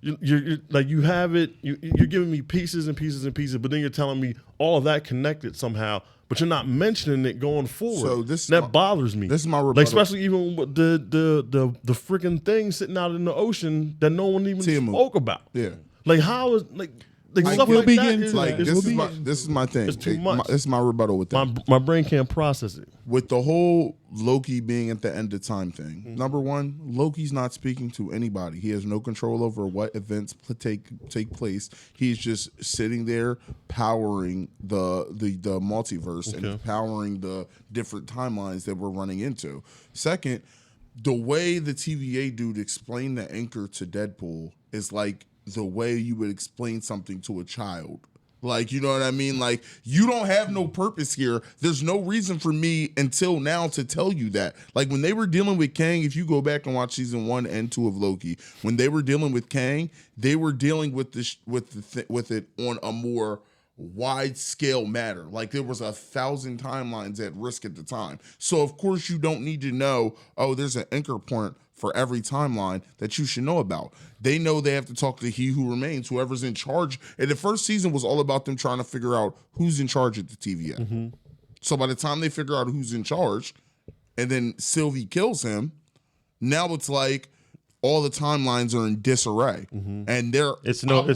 E: You're like you have it. You're giving me pieces and pieces and pieces, but then you're telling me all of that connected somehow, but you're not mentioning it going forward.
D: So this is
E: that
D: my-
E: bothers me.
D: this is my
E: like
D: rebuttal.
E: especially even with the freaking thing sitting out in the ocean that no one even
D: Tiamat.
E: spoke about.
D: Yeah.
E: Like how is like stuff
A: we'll
E: like
A: be
E: that
A: getting
E: is,
A: to
D: Like
A: that.
E: is-
D: this is my thing.
E: It's too much.
D: This is my rebuttal with that.
E: my brain can't process it.
D: With the whole Loki being at the end of time thing,
E: Mm-hmm.
D: number one, Loki's not speaking to anybody. He has no control over what events take place. He's just sitting there powering the multiverse and powering the different timelines that we're running into. Second, the way the TVA dude explained the anchor to Deadpool is like the way you would explain something to a child. Like, you know what I mean? Like, you don't have no purpose here. There's no reason for me until now to tell you that. Like, when they were dealing with Kang, if you go back and watch season 1 and 2 of Loki, when they were dealing with Kang, they were dealing with with it on a more wide scale matter. Like, there was 1,000 timelines at risk at the time. So, of course, you don't need to know, oh, there's an anchor point for every timeline that you should know about. They know they have to talk to He Who Remains, whoever's in charge. And the first season was all about them trying to figure out who's in charge at the TVA. So by the time they figure out who's in charge, and then Sylvie kills him, now it's like all the timelines are in disarray, and they're
B: It's no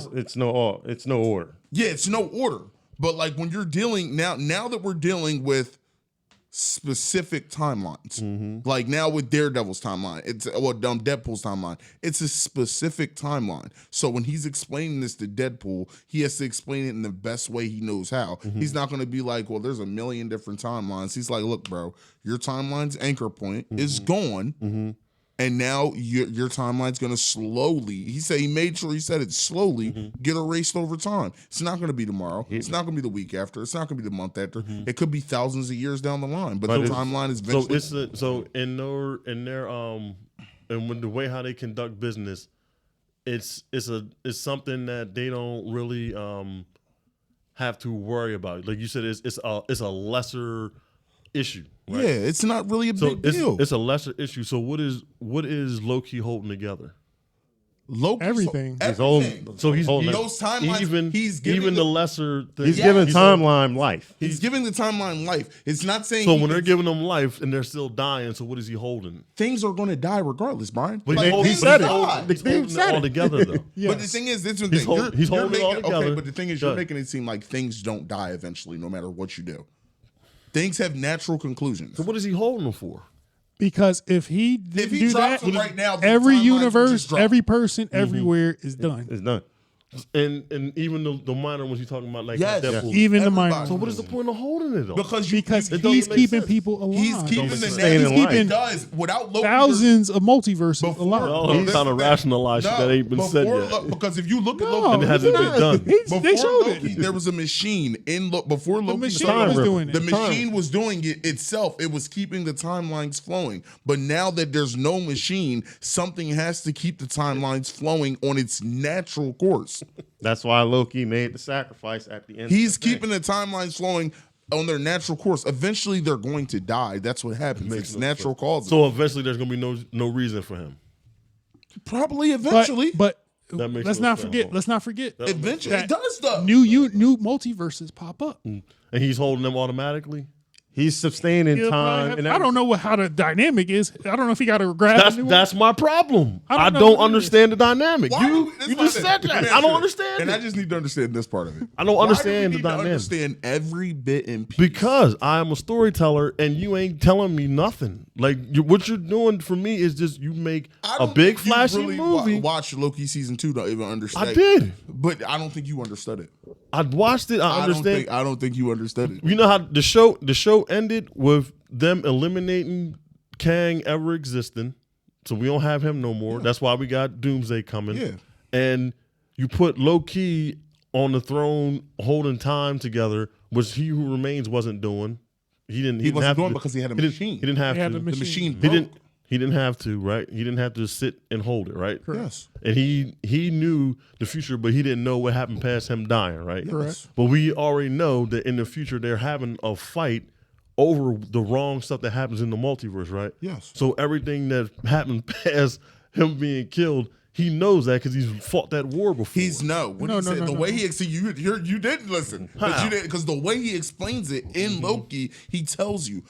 B: order.
D: yeah, it's no order. But like when you're dealing now that we're dealing with specific timelines, like now with Daredevil's timeline, it's Deadpool's timeline. It's a specific timeline. So when he's explaining this to Deadpool, he has to explain it in the best way he knows how. He's not going to be like, well, there's a million different timelines. He's like, look, bro, your timeline's anchor point is gone. And now your timeline's going to slowly, he made sure he said it slowly, get erased over time. It's not going to be tomorrow. It's not going to be the week after. It's not going to be the month after. It could be thousands of years down the line. But the timeline is eventually.
E: So in their and with the way how they conduct business, it's something that they don't really have to worry about. Like you said, it's a lesser issue. Right?
D: Yeah, it's not really a big deal.
E: It's a lesser issue. So what is Loki holding together?
D: Loki,
A: Everything.
E: So he's
D: those timelines. He's giving
E: even the lesser thing.
B: He's giving timeline life.
D: He's giving the timeline life. It's not saying
E: So when they're giving them life and they're still dying, so what is he holding?
D: things are going to die regardless, Brian.
E: But
D: Like,
E: he's
D: things
B: said it.
D: die.
E: He's holding it all together though.
D: But the thing is, this is the thing.
E: He's
D: You're
E: holding it all
D: making, okay,
E: together.
D: but the thing is,
E: Go
D: you're
E: ahead.
D: making it seem like things don't die eventually, no matter what you do. Things have natural conclusions.
E: So what is he holding them for?
A: Because if he didn't
D: he
A: do
D: drops
A: that,
D: them right now, the
A: every
D: timelines would
A: universe,
D: just drop.
A: every person, everywhere is done.
B: It's done.
E: And even the minor ones you talking about, like
D: Yes.
E: Deadpool.
A: Even the
D: Everybody.
A: minor.
E: So what is the point of holding it though?
D: Because
A: Because
E: It doesn't
A: he's
E: make
A: keeping
E: sense.
A: people alive.
D: he's keeping the
B: sustain
A: He's
B: in life.
A: keeping
D: does without Loki.
A: thousands of multiverses
D: Before-
A: alive.
E: Y'all are trying to rationalize shit that ain't been said yet.
D: Because if you look at
A: No,
D: Loki,
E: And it hasn't been done.
D: before
A: They showed
D: Loki,
A: it.
D: there was a machine before Loki.
A: machine
D: started,
A: was doing it.
D: The machine was doing it itself. It was keeping the timelines flowing. But now that there's no machine, something has to keep the timelines flowing on its natural course.
B: That's why Loki made the sacrifice at the end.
D: He's
B: of the thing.
D: keeping the timelines flowing on their natural course. Eventually, they're going to die. That's what happens.
E: Makes
D: It's
E: no
D: natural
E: sense.
D: causes.
E: So eventually there's gonna be no reason for him.
D: Probably eventually.
A: But
E: That makes
A: let's
E: no
A: not
E: sense.
A: forget. Let's not forget.
D: eventually,
A: that
D: it does stuff.
A: New multiverses pop up.
E: And he's holding them automatically.
B: He's sustaining
A: He'll probably
B: time.
A: have-
B: And
A: I don't know how the dynamic is. I don't know if he got to grab.
E: That's my problem.
A: I
E: I
A: don't know
E: don't
A: what it
E: understand the dynamic.
D: Why do
E: You
D: we-
E: you
D: that's
E: just
D: my
E: said
D: thing.
E: that.
D: Let me
E: I don't
D: answer it.
E: understand
D: And
E: it.
D: I just need to understand this part of it.
E: I don't
D: Why
E: understand
D: do we
E: the
D: need to
E: dynamic.
D: understand every bit and piece.
E: Because I am a storyteller and you ain't telling me nothing. Like what you're doing for me is just you make
D: I
E: a
D: don't
E: big
D: think you
E: flashy
D: really
E: movie.
D: Watch Loki season 2 to even understand.
E: I did.
D: But I don't think you understood it.
E: I watched it. I understand.
D: I don't think you understood it.
E: You know how the show ended with them eliminating Kang ever existing. So we don't have him no more. That's why we got Doomsday coming.
D: Yeah.
E: And you put Loki on the throne holding time together, which He Who Remains wasn't doing. He didn't
D: wasn't
E: have
D: doing
E: to,
D: because he had a
E: didn't-
D: machine.
E: He didn't have
A: He had
E: to.
A: a
D: The
A: machine.
D: machine
E: He
D: broke.
E: didn't have to, right? He didn't have to sit and hold it, right?
D: Yes.
E: And he knew the future, but he didn't know what happened past him dying, right?
A: Correct.
E: But we already know that in the future they're having a fight over the wrong stuff that happens in the multiverse, right?
D: Yes.
E: So everything that happened past him being killed, he knows that because he's fought that war before.
D: He's when
A: No,
D: he
A: no,
D: said
A: no,
D: the
A: no.
D: way he you didn't listen.
E: How?
D: Because the way he explains it in Loki, he tells you,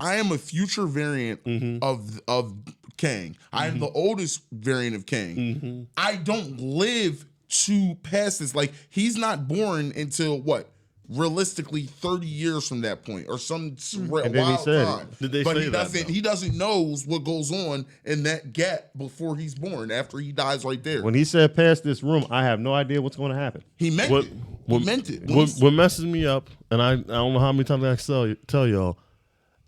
D: I am a future variant of Kang. I am the oldest variant of Kang. I don't live to pass this. Like he's not born until what? Realistically 30 years from that point or some wild
B: And then he said it.
D: time.
E: Did they
D: but
E: say
D: he
E: that,
D: doesn't
E: though?
D: he doesn't knows what goes on in that gap before he's born, after he dies right there.
B: When he said past this room, I have no idea what's going to happen.
D: He meant
E: What
D: it. He meant it. When
E: What,
D: he-
E: what messes me up, and I don't know how many times I can tell y'all,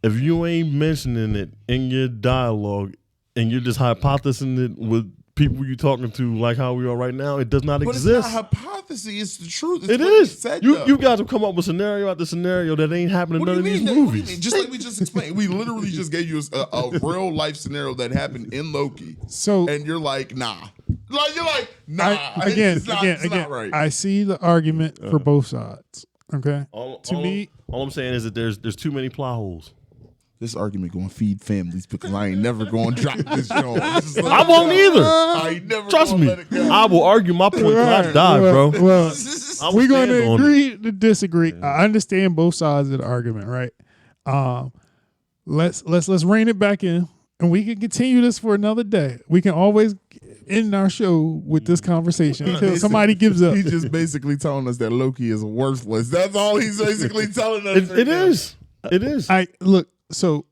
E: if you ain't mentioning it in your dialogue and you're just hypothesizing it with people you talking to, like how we are right now, it does not
D: But
E: exist.
D: it's not hypothesis. It's the truth. It's
E: It
D: what he
E: is.
D: said,
E: You
D: though.
E: you guys have come up with scenario after scenario that ain't happening in
D: What do
E: none
D: you
E: of
D: mean?
E: these
D: What do you
E: movies.
D: mean? Just like we just explained, we literally just gave you a real life scenario that happened in Loki,
A: So
D: and you're like, nah. Like you're like, nah.
A: again,
D: it's not right.
A: I see the argument for both sides. Okay.
E: All I'm saying is that there's too many plot holes.
D: This argument going to feed families because I ain't never going to drop this show.
E: I won't either.
D: I ain't never
E: Trust
D: gonna
E: me.
D: let it go.
E: I will argue my point till I
A: Right,
E: die,
A: well,
E: bro.
A: Well,
E: I will
A: we're going
E: stand
A: to
E: on it.
A: agree to disagree. I understand both sides of the argument, right? Let's rein it back in, and we can continue this for another day. We can always end our show with this conversation until somebody gives up.
D: He's just basically telling us that Loki is worthless. That's all he's basically telling us.
E: It is. It is.
A: I look. So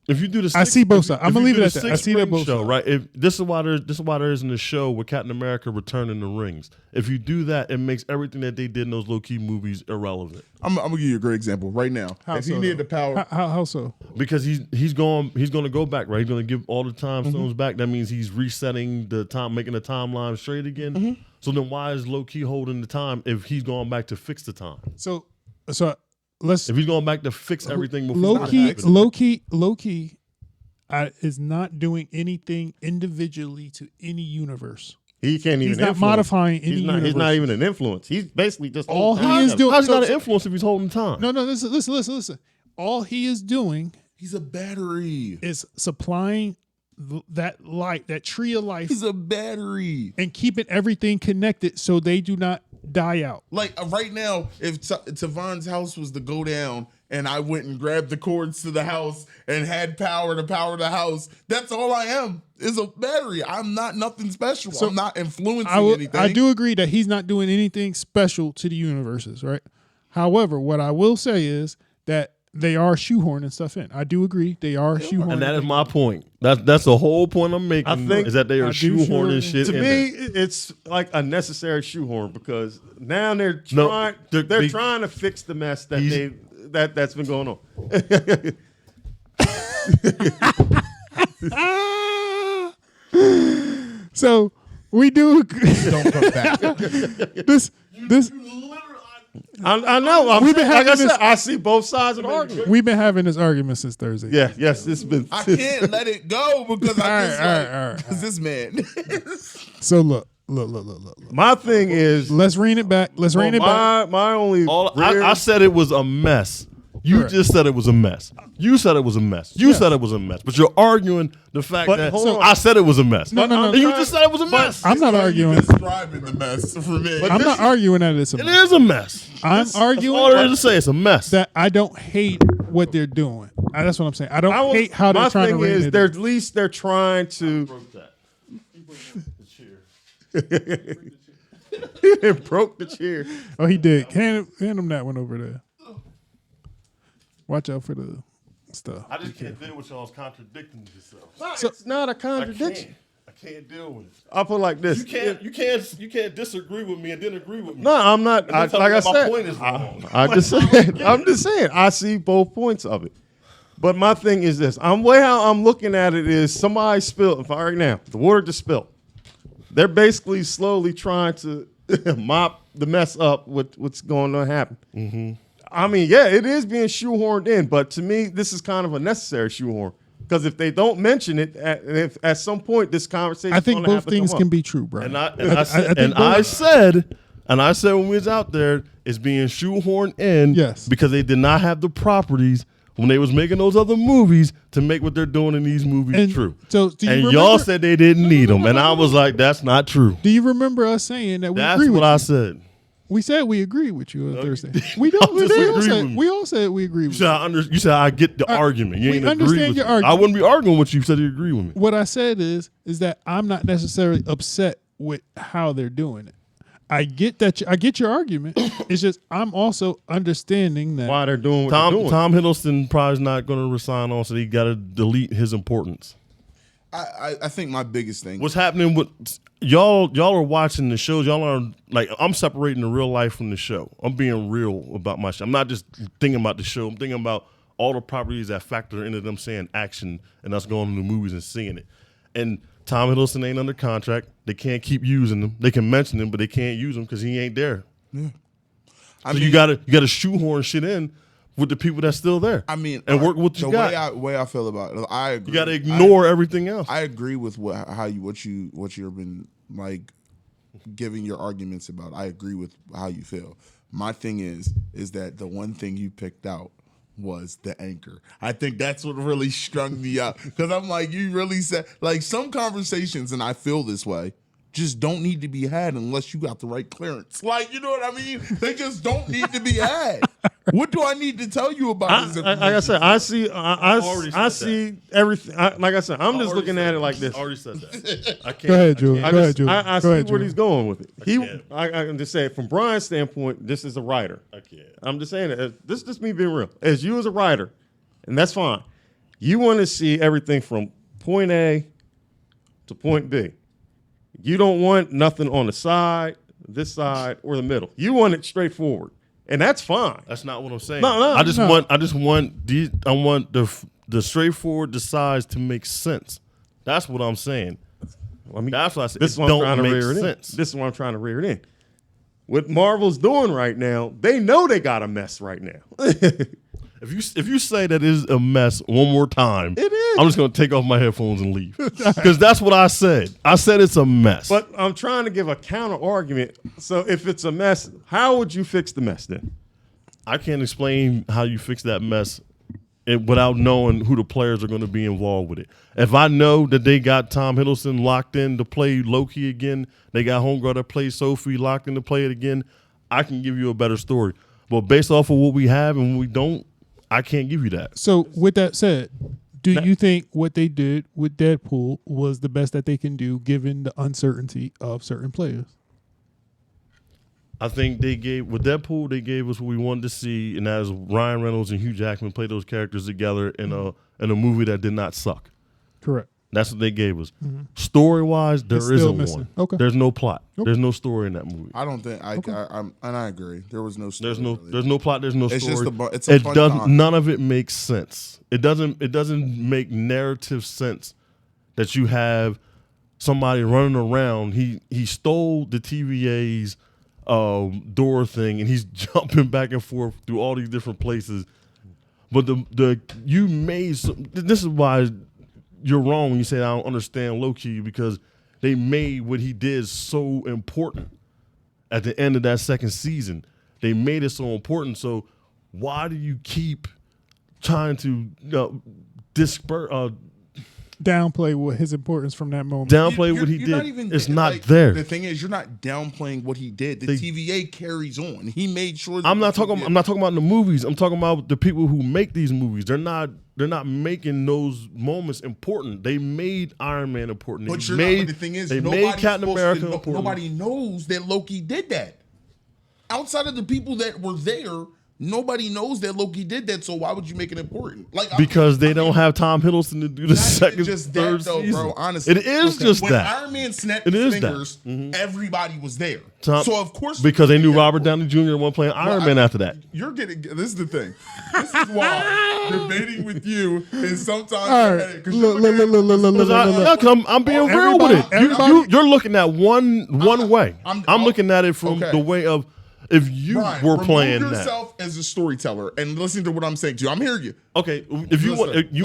E: If you do the,
A: I see both sides. I'm
E: if
A: gonna
E: you
A: leave
E: do
A: it
E: the
A: at that. I
E: Six
A: see that
E: Rings
A: both
E: show,
A: sides.
E: right? If this is why there isn't a show with Captain America returning the rings. If you do that, it makes everything that they did in those low key movies irrelevant.
D: I'm gonna give you a great example right now.
A: How
D: if he
A: so,
D: needed
A: though?
D: the power,
A: How so?
E: Because he's going to go back, right? He's going to give all the time stones back. That means he's resetting the time, making the timeline straight again. So then why is low key holding the time if he's going back to fix the time?
A: So let's
E: If he's going back to fix everything before
A: low key is not doing anything individually to any universe.
B: He can't even.
A: He's not
B: influence.
A: modifying any
B: He's not
A: universe.
B: even an influence. He's basically just
A: All
B: holding
A: he
B: time
A: is
B: together.
A: doing-
E: How's he
A: so-
E: got an influence if he's holding time?
A: No, listen. All he is doing
D: he's a battery.
A: is supplying that light, that tree of life,
D: He's a battery.
A: and keeping everything connected so they do not die out.
D: Like right now, if Tavon's house was to go down and I went and grabbed the cords to the house and had power to power the house, that's all I am is a battery. I'm not nothing special.
A: So
D: I'm not influencing
A: I
D: anything.
A: do agree that he's not doing anything special to the universes, right? However, what I will say is that they are shoehorning stuff in. I do agree. They are shoehorning.
E: And that is my point. That's the whole point I'm making.
B: I think
E: is that they are
A: I do
E: shoehorning
A: shoehorn-
E: shit
B: To
E: in
B: me,
E: there.
B: it's like a necessary shoehorn because now they're
E: No,
B: trying.
E: they're
B: They're
E: big-
B: trying to fix the mess that
E: He's-
B: that's been going on.
A: So we do
D: Don't come back.
A: this.
B: I know.
A: We've been
B: like I
A: having
B: said,
A: this-
B: I see both sides of the argument.
A: We've been having this argument since Thursday.
B: Yeah. Yes. This has been.
D: I can't let it go because
A: All
D: I
A: right,
D: just
A: all
D: like,
A: right, all right.
D: because this man.
A: So look.
B: My thing is.
A: Let's rein it back. Let's rein it back.
B: My only.
E: I said it was a mess. You
A: Correct.
E: just said it was a mess. You said it was a mess. You said it was a mess. But you're arguing the fact
B: But
E: that
B: hold on.
E: I said it was a mess.
A: No.
E: And you just said it was a mess.
A: I'm not arguing.
D: Describing the mess for me.
A: I'm not arguing that it's a
E: It
A: mess.
E: is a mess.
A: I'm
E: All there
A: arguing
E: is to say. It's a mess.
A: that I don't hate what they're doing. That's what I'm saying. I don't hate how they're
B: my
A: trying to
B: thing
A: rein
B: is,
A: it
B: they're
A: in.
B: at least they're trying to. It broke the chair.
A: Oh, he did. Hand him that one over there. Watch out for the stuff.
E: I just can't deal with y'all's contradicting yourself.
B: It's not a
E: I
B: contradiction.
E: can't deal with it.
B: I'll put it like this.
E: You can't disagree with me and then agree with me.
B: No, I'm not.
E: And then tell
B: Like
E: me
B: I
E: that my
B: said,
E: point is wrong.
B: I'm just saying. I see both points of it. But my thing is this: how I'm looking at it is somebody spilled. Right now, the water just spilled. They're basically slowly trying to mop the mess up with what's going to happen. Mm-hmm. I mean, yeah, it is being shoehorned in, but to me, this is kind of a necessary shoehorn. Because if they don't mention it, at some point, this conversation.
A: I think both things can be true, bro.
E: And I said when we was out there, it's being shoehorned in.
A: Yes.
E: Because they did not have the properties when they was making those other movies to make what they're doing in these movies
A: And
E: true.
A: so do you
E: and
A: remember-
E: y'all said they didn't need them, and I was like, that's not true.
A: Do you remember us saying that we
E: That's
A: agree with
E: what
A: you?
E: I said.
A: We said we agree with you on
E: No,
A: Thursday.
E: you
A: We don't.
E: don't disagree with me.
A: We all said we agree
E: You
A: with
E: said
A: you.
E: you said I get the argument. You
A: we
E: ain't agree
A: understand
E: with
A: your
E: me.
A: argument.
E: I wouldn't be arguing with you. You said you agree with me.
A: What I said is that I'm not necessarily upset with how they're doing it. I get that. I get your argument. It's just I'm also understanding that.
B: Why they're doing what they're doing.
E: Tom Hiddleston probably is not going to resign on, so he got to delete his importance.
D: I think my biggest thing.
E: What's happening with y'all are watching the shows. Y'all are like, I'm separating the real life from the show. I'm being real about my show. I'm not just thinking about the show. I'm thinking about all the properties that factor into them saying action and us going to the movies and seeing it. And Tom Hiddleston ain't under contract. They can't keep using him. They can mention him, but they can't use him because he ain't there.
D: I
E: So
D: mean,
E: you gotta shoehorn shit in with the people that's still there.
D: I mean,
E: and work with what you
D: the
E: got.
D: way I feel about it. I agree.
E: You gotta ignore everything else.
D: I agree with what you've been like giving your arguments about. I agree with how you feel. My thing is that the one thing you picked out was the anchor. I think that's what really strung me up because I'm like, you really said like some conversations, and I feel this way. Just don't need to be had unless you got the right clearance. Like, you know what I mean? They just don't need to be had. What do I need to tell you about this
B: Like I said, I see.
E: already
B: I
E: said
B: see everything. Like I said, I'm just looking at it like this.
E: I already said that. I can't.
A: Go ahead, Julie.
E: I
A: Go
E: can't.
A: ahead, Julie.
B: I
A: Go
B: see
A: ahead,
B: where
A: Julie.
B: he's going with it.
E: can't.
B: I can just say from Brian's standpoint, this is a writer.
E: I can't.
B: I'm just saying it. This is just me being real. As you as a writer, and that's fine. You want to see everything from point A to point B. You don't want nothing on the side, this side, or the middle. You want it straightforward, and that's fine.
E: That's not what I'm saying.
B: No,
E: I just
A: no.
E: want the straightforward decides to make sense. That's what I'm saying. That's what I said.
B: This is
E: It
B: what I'm
E: don't
B: trying to
E: make
B: rear it in.
E: sense.
B: This is what I'm trying to rear it in. What Marvel's doing right now, they know they got a mess right now.
E: If you say that is a mess one more time,
B: It is.
E: I'm just gonna take off my headphones and leave because that's what I said. I said it's a mess.
B: But I'm trying to give a counter argument. So if it's a mess, how would you fix the mess then?
E: I can't explain how you fix that mess without knowing who the players are going to be involved with it. If I know that they got Tom Hiddleston locked in to play Loki again, they got Homegirl that plays Sophie locked in to play it again, I can give you a better story. But based off of what we have and what we don't, I can't give you that.
A: So with that said, do you think what they did with Deadpool was the best that they can do given the uncertainty of certain players?
E: I think they gave with Deadpool, they gave us what we wanted to see, and that is Ryan Reynolds and Hugh Jackman play those characters together in a movie that did not suck.
A: Correct.
E: That's what they gave us. Story wise, there
A: It's still
E: isn't
A: missing.
E: one.
A: Okay.
E: There's no plot.
A: Okay.
E: There's no story in that movie.
D: I don't think and I agree. There was no story.
E: There's no plot. There's no
D: It's
E: story.
D: just it's a fun time.
E: None of it makes sense. It doesn't make narrative sense that you have somebody running around. He stole the TVA's door thing, and he's jumping back and forth through all these different places. But you made this is why you're wrong when you say I don't understand Loki, because they made what he did so important at the end of that second season. They made it so important. So why do you keep trying to
A: downplay what his importance from that moment?
E: downplay what he did? It's not there.
D: The thing is, you're not downplaying what he did. The TVA carries on. He made sure. That
E: I'm not talking about the movies. I'm talking about the people who make these movies. They're not making those moments important. They made Iron Man important.
D: But the thing is,
E: they made Captain America important.
D: Nobody knows that Loki did that. Outside of the people that were there, nobody knows that Loki did that. So why would you make it important?
E: Because they don't have Tom Hiddleston to do the second,
D: just
E: third
D: that, though,
E: season.
D: bro. Honestly,
E: it is just
D: when
E: that.
D: Iron Man snapped
E: It
D: his
E: is that.
D: fingers, everybody was there.
E: Tom-
D: so of course,
E: because they knew Robert Downey Jr. wasn't playing Iron Man after that.
D: You're getting. This is the thing. This is why debating with you is sometimes.
A: All right, look.
E: I'm being real with it. You're looking at one way. I'm looking at it from the way of if you
D: Brian,
E: were playing
D: remove
E: that.
D: yourself as a storyteller and listen to what I'm saying to you. I'm hearing you.
E: Okay, if you want to do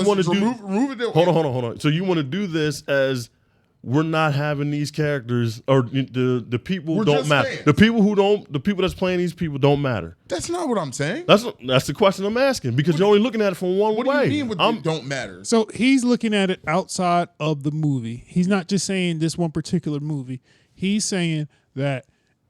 D: remove it.
E: hold on. So you want to do this as we're not having these characters, or the people
D: We're
E: don't
D: just
E: matter.
D: fans.
E: The people that's playing these people don't matter.
D: That's not what I'm saying.
E: That's the question I'm asking, because you're only looking at it from one
D: What
E: way.
D: do you mean? They don't matter?
A: So he's looking at it outside of the movie. He's not just saying this one particular movie. He's saying that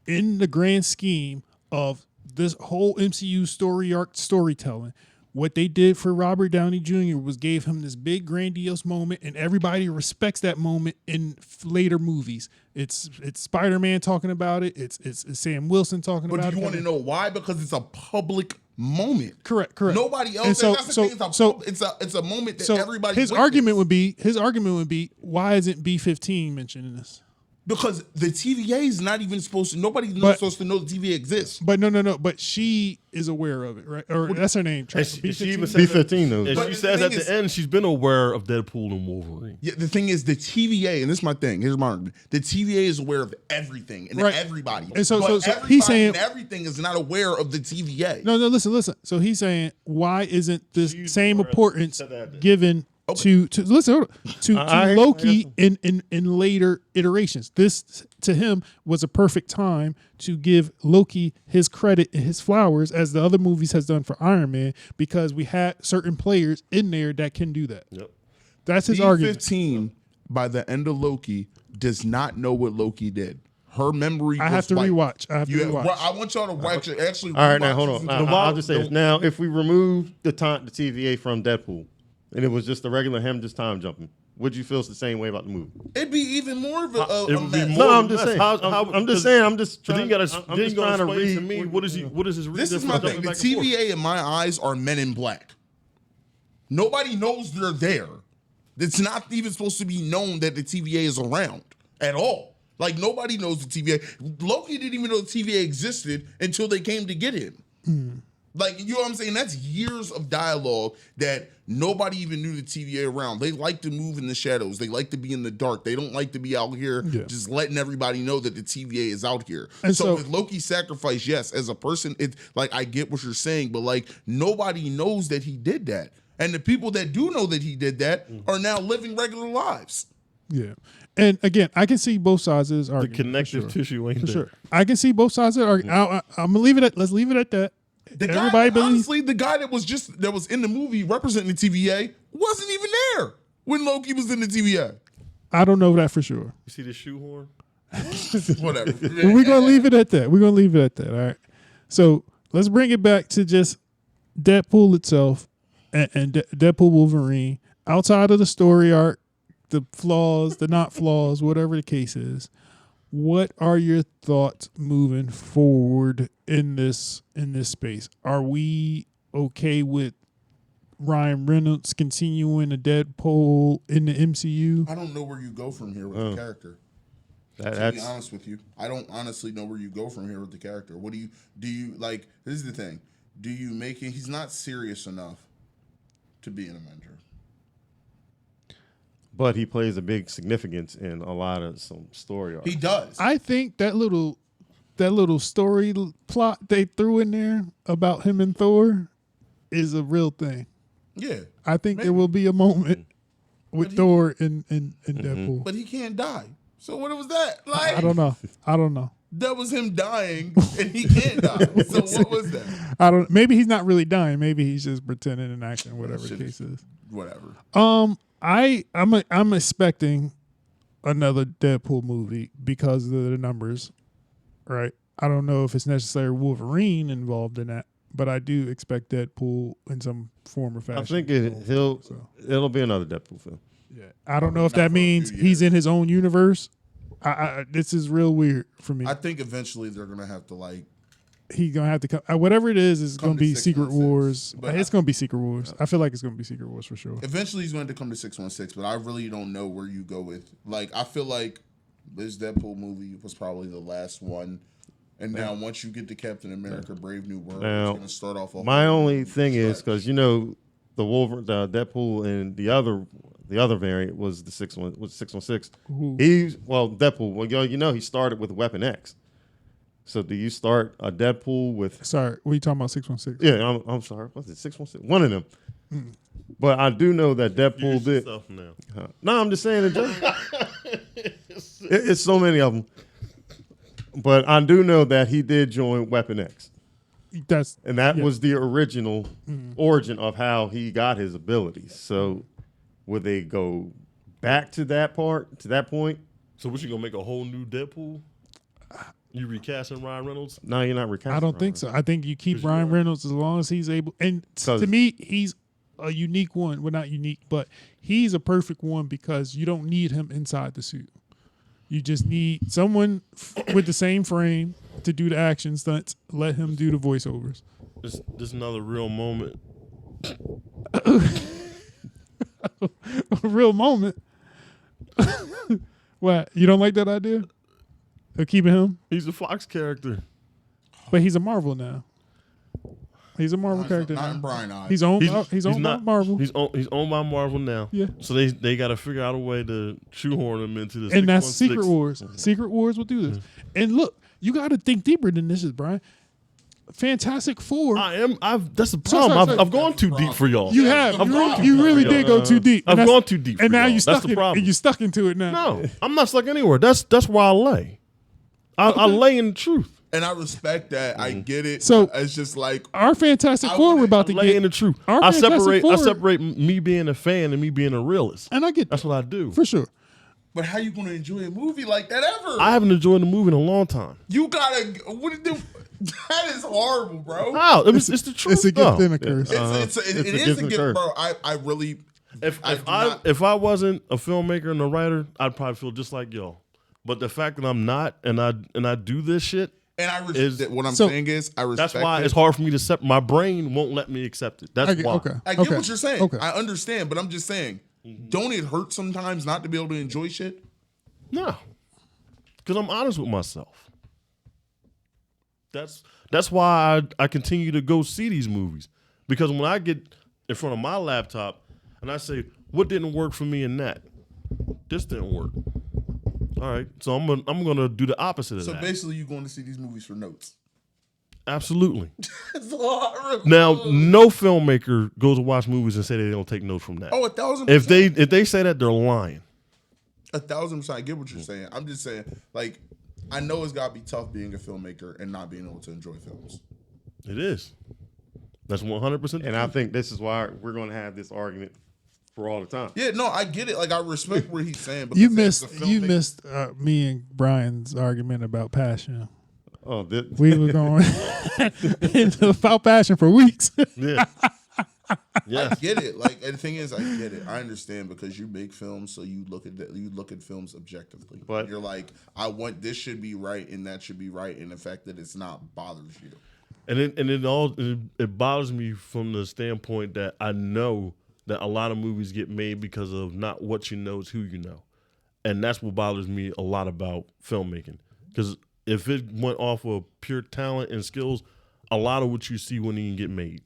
A: in the grand scheme of this whole MCU story arc storytelling, what they did for Robert Downey Jr. was gave him this big grandiose moment, and everybody respects that moment in later movies. It's Spider-Man talking about it. It's Sam Wilson talking about it.
D: But do you want to know why? Because it's a public moment.
A: Correct.
D: Nobody else. It's a moment that everybody.
A: His argument would be why isn't B-15 mentioned in this?
D: Because the TVA is not even supposed to. Nobody's supposed to know the TVA exists.
A: But no. But she is aware of it, right? Or that's her name.
B: B-15 though.
E: And she says at the end she's been aware of Deadpool and Wolverine.
D: Yeah, the thing is, the TVA, and this is my thing. Here's my argument: the TVA is aware of everything and everybody.
A: And so
D: everybody
A: he's saying
D: and everything is not aware of the TVA.
A: No. Listen. So he's saying why isn't this same importance given to Loki in later iterations? This to him was a perfect time to give Loki his credit and his flowers, as the other movies has done for Iron Man, because we had certain players in there that can do that.
E: Yep.
A: That's his argument.
D: B-15 by the end of Loki does not know what Loki did. Her memory.
A: I have to rewatch.
D: I want y'all to watch it. Actually,
B: all right, now hold on. I'll just say this. Now, if we remove the TVA from Deadpool, and it was just a regular him just time jumping, would you feel the same way about the movie?
D: It'd be even more of a
B: No, I'm just saying. I'm just saying. I'm just trying.
E: I'm just trying to read to me what is his reason?
D: This is my thing. The TVA in my eyes are Men in Black. Nobody knows they're there. It's not even supposed to be known that the TVA is around at all. Like, nobody knows the TVA. Loki didn't even know the TVA existed until they came to get him. Like, you know what I'm saying? That's years of dialogue that nobody even knew the TVA around. They like to move in the shadows. They like to be in the dark. They don't like to be out here just letting everybody know that the TVA is out here. And so with Loki's sacrifice, yes, as a person, it's like, I get what you're saying, but like, nobody knows that he did that. And the people that do know that he did that are now living regular lives.
A: Yeah. And again, I can see both sides of this argument.
E: The connective tissue ain't there.
A: Sure. I can see both sides of the argument. I'm gonna leave it at. Let's leave it at that.
D: Honestly, the guy that was in the movie representing the TVA wasn't even there when Loki was in the TVA.
A: I don't know that for sure.
E: You see the shoehorn?
D: Whatever.
A: We're gonna leave it at that. All right. So let's bring it back to just Deadpool itself and Deadpool Wolverine. Outside of the story arc, the flaws, the not flaws, whatever the case is, What are your thoughts moving forward in this space? Are we okay with Ryan Reynolds continuing a Deadpool in the MCU?
D: I don't know where you go from here with the character. To be
B: That's
D: honest with you, I don't honestly know where you go from here with the character. What do you like? This is the thing. Do you make it? He's not serious enough to be an Avenger.
B: but he plays a big significance in a lot of some story arcs.
D: He does.
A: I think that little story plot they threw in there about him and Thor is a real thing.
D: Yeah,
A: I think there
D: Maybe.
A: will be a moment with
D: But he-
A: Thor and Deadpool.
D: but he can't die. So what was that? Like
A: I don't know.
D: that was him dying, and he can't die. So what was that?
A: Maybe he's not really dying. Maybe he's just pretending and acting, whatever the
D: Shit.
A: case is.
D: Whatever.
A: I'm expecting another Deadpool movie because of the numbers, right? I don't know if it's necessarily Wolverine involved in that, but I do expect Deadpool in some form or fashion.
B: I think it'll be another Deadpool film.
A: Yeah. I don't know if
D: Not
A: that
D: for a
A: means
D: few
A: he's
D: years.
A: in his own universe. This is real weird for me.
D: I think eventually they're gonna have to like.
A: He's gonna have to come. Whatever it is
D: Come
A: gonna
D: to
A: be Secret
D: 616.
A: Wars.
D: But
A: It's gonna be Secret Wars. I feel like it's gonna be Secret Wars for sure.
D: Eventually, he's going to come to 616, but I really don't know where you go with. Like, I feel like this Deadpool movie was probably the last one, and now once you get to Captain America: Brave New World,
B: Now,
D: it's going to start off.
B: My
D: whole
B: only
D: new
B: thing is
D: stretch.
B: because the Deadpool and the other variant was the 616.
A: Ooh.
B: Deadpool. Well, he started with Weapon X. So do you start a Deadpool with?
A: Sorry, what are you talking about? 616.
B: Yeah, I'm sorry. What's it? 616. One of them. But I do know that Deadpool
E: Use
B: did.
E: yourself now.
B: No, I'm just saying it's so many of them. But I do know that he did join Weapon X.
A: That's
B: And that
A: Yeah.
B: was the original origin of how he got his abilities. So would they go back to that point?
E: So what, you gonna make a whole new Deadpool? You recasting Ryan Reynolds?
B: No, you're not recasting.
A: I don't think so. I think you keep
E: 'Cause you
A: Ryan
E: are.
A: Reynolds as long as he's able. And to
B: 'Cause-
A: me, he's a unique one. Well, not unique, but he's a perfect one because you don't need him inside the suit. You just need someone with the same frame to do the action stunts. Let him do the voiceovers.
E: This another real moment.
A: A real moment. What? You don't like that idea? Of keeping him?
E: He's a Fox character.
A: But he's a Marvel now. He's a Marvel
D: Not-
A: character
D: not
A: now.
D: in Brian Eye.
A: He's owned.
E: He's
A: He's owned by
E: not
A: Marvel.
E: He's owned by Marvel now.
A: Yeah.
E: So they got to figure out a way to shoehorn him into this.
A: And that's Secret
E: 616.
A: Wars. Secret Wars will do this. And look, you got to think deeper than this, is Brian. Fantastic Four.
E: That's the problem. I've gone too deep for y'all.
A: You have.
E: I've gone too
A: You
E: deep
A: really
E: for
A: did
E: y'all.
A: go too deep. And
E: I've
A: that's-
E: gone too deep.
A: And
E: for
A: now
E: y'all.
A: you
E: That's
A: stuck
E: the
A: in.
E: problem.
A: And you stuck into it now.
E: No, I'm not stuck anywhere. That's where I lay. I lay in the truth.
D: And I respect that. I get it.
A: So-
D: it's just like
A: Our Fantastic
D: I
A: Four
D: wouldn't-
A: we're about to
E: I lay in
A: get.
E: the truth.
A: Our
E: I
A: Fantastic Four-
E: separate me being a fan and me being a realist.
A: And I get
E: That's
A: that.
E: what I do.
A: For sure.
D: but how you going to enjoy a movie like that ever?
E: I haven't enjoyed the movie in a long time.
D: you gotta. What do? That is horrible, bro.
E: How? It's the truth.
A: It's a gift
E: though.
A: and a curse.
D: It
B: It's
D: is
B: a
D: a
B: gift and
D: gift,
B: curse.
D: bro. I really.
E: If
D: I do not-
E: if I wasn't a filmmaker and a writer, I'd probably feel just like y'all. But the fact that I'm not and I do this shit,
D: And I
E: Is-
D: respect. What I'm
A: So-
D: saying is, I respect.
E: that's why
D: it.
E: it's hard for me to accept. My brain won't let me accept it. That's
A: I get,
E: why.
A: okay.
D: I get
A: okay.
D: what you're saying.
A: Okay.
D: I understand, but I'm just saying, don't it hurt sometimes not to be able to enjoy shit?
E: No, because I'm honest with myself. That's why I continue to go see these movies, because when I get in front of my laptop and I say, what didn't work for me in that? This didn't work. All right, so I'm gonna do the opposite of
D: So
E: that.
D: basically, you're going to see these movies for notes.
E: Absolutely.
D: That's horrible.
E: Now, no filmmaker goes to watch movies and say they don't take notes from that.
D: Oh, 1,000%.
E: If they say that, they're lying.
D: 1,000%. I get what you're saying. I'm just saying, like, I know it's got to be tough being a filmmaker and not being able to enjoy films.
E: It is. That's 100%.
B: And I think this is why we're going to have this argument for all the time.
D: Yeah, no, I get it. Like, I respect what he's saying.
A: You
D: because as a
A: missed
D: filmmaker-
A: me and Brian's argument about passion.
B: Oh,
A: We were going about passion for weeks.
E: Yeah. Yes.
D: I get it. Like, and the thing is, I get it. I understand because you make films, so you look at films objectively.
B: But
D: You're like, I want this should be right and that should be right, and the fact that it's not bothers you.
E: And it bothers me from the standpoint that I know that a lot of movies get made because of not what you know, it's who you know. And that's what bothers me a lot about filmmaking. Because if it went off of pure talent and skills, a lot of what you see wouldn't even get made.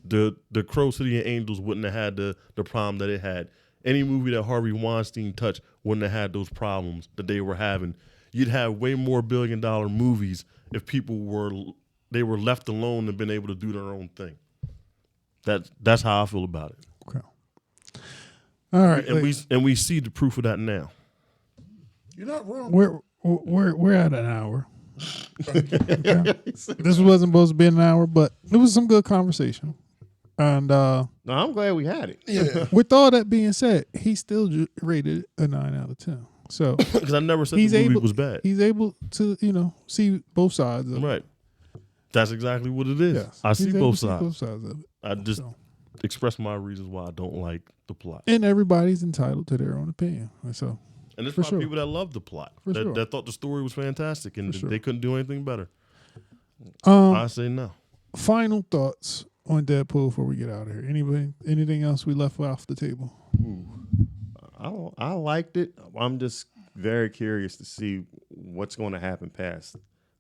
E: The Crow City and Angels wouldn't have had the problem that it had. Any movie that Harvey Weinstein touched wouldn't have had those problems that they were having. You'd have way more billion-dollar movies if people were left alone and been able to do their own thing. That's how I feel about it.
A: Okay. All right.
E: And we see the proof of that now.
D: You're not wrong.
A: We're at an hour. Okay. This wasn't supposed to be an hour, but it was some good conversation. And
B: no, I'm glad we had it.
D: Yeah.
A: with all that being said, he still rated a 9 out of 10. So
E: Because I never said
A: he's
E: the movie
A: able
E: was bad.
A: He's able to see both sides of it.
E: Right. That's exactly what it is.
A: Yes.
E: I
A: He's
E: see
A: able
E: both
A: to
E: sides.
A: both sides of it.
E: I just
A: So.
E: express my reasons why I don't like the plot.
A: And everybody's entitled to their own opinion. So
E: And there's
A: For
E: probably
A: sure.
E: people that love the plot,
A: For
E: that,
A: sure.
E: that thought the story was fantastic and
A: For sure.
E: they couldn't do anything better. I say no.
A: final thoughts on Deadpool before we get out of here. Anything else we left off the table?
B: I liked it. I'm just very curious to see what's going to happen past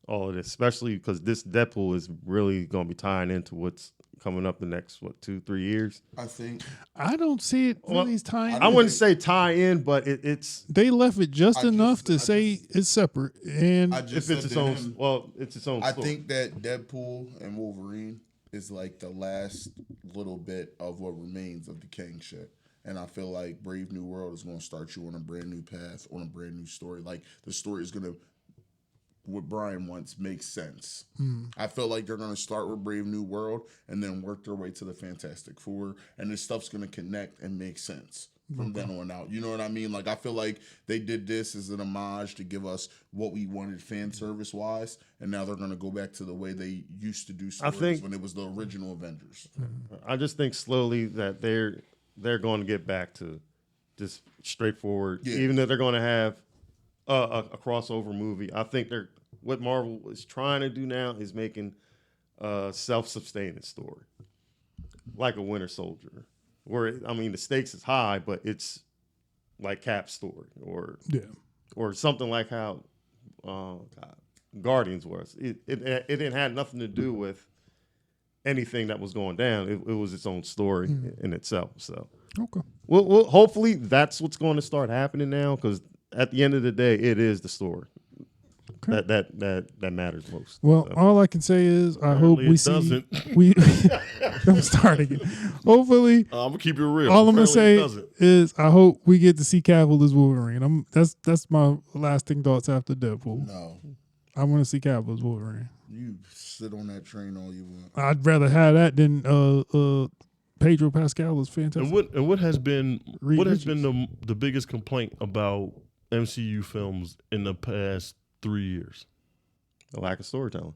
B: all of this, especially because this Deadpool is really going to be tying into what's coming up the next 2-3 years.
D: I think
A: I don't see it really tying.
B: I wouldn't say tie in, but it's
A: They left it just
D: I
A: enough
D: just-
A: to
D: I
A: say it's separate. And
D: I
B: if
D: just
B: it's
D: said
B: its
D: to
B: own.
D: him,
B: Well, it's its own.
D: I
B: story.
D: think that Deadpool and Wolverine is like the last little bit of what remains of the King shit. And I feel like Brave New World is going to start you on a brand new path, on a brand new story. Like the story is going to, what Brian wants makes sense. I feel like they're going to start with Brave New World and then work their way to the Fantastic Four. And this stuff's going to connect and make sense from then on out. You know what I mean? Like I feel like they did this as an homage to give us what we wanted fan service wise, and now they're going to go back to the way they used to do stories
B: think-
D: when it was the original Avengers.
B: I just think slowly that they're going to get back to just straightforward.
D: Yeah.
B: Even though they're going to have a crossover movie, I think what Marvel is trying to do now is making a self-sustaining story, like a Winter Soldier, where the stakes is high, but it's like Cap's story, or something like how Guardians was. It didn't have nothing to do with anything that was going down. It was its own story in itself. So,
A: okay.
B: well, hopefully that's what's going to start happening now, because at the end of the day, it is the story that matters most.
A: Well,
B: So.
A: all I can say is I hope
E: Apparently
A: we
E: it
A: see.
E: doesn't.
A: We don't start again. Hopefully,
E: I'm gonna keep it real.
A: all I'm gonna
E: Apparently it
A: say
E: doesn't.
A: is I hope we get to see Cavill as Wolverine. That's my lasting thoughts after Deadpool.
D: No,
A: I want to see Cavill as Wolverine.
D: you sit on that train all you want.
A: I'd rather have that than Pedro Pascal is fantastic.
E: And what has been
A: Reed
E: the biggest complaint about MCU films in the past 3 years?
B: The lack of storytelling.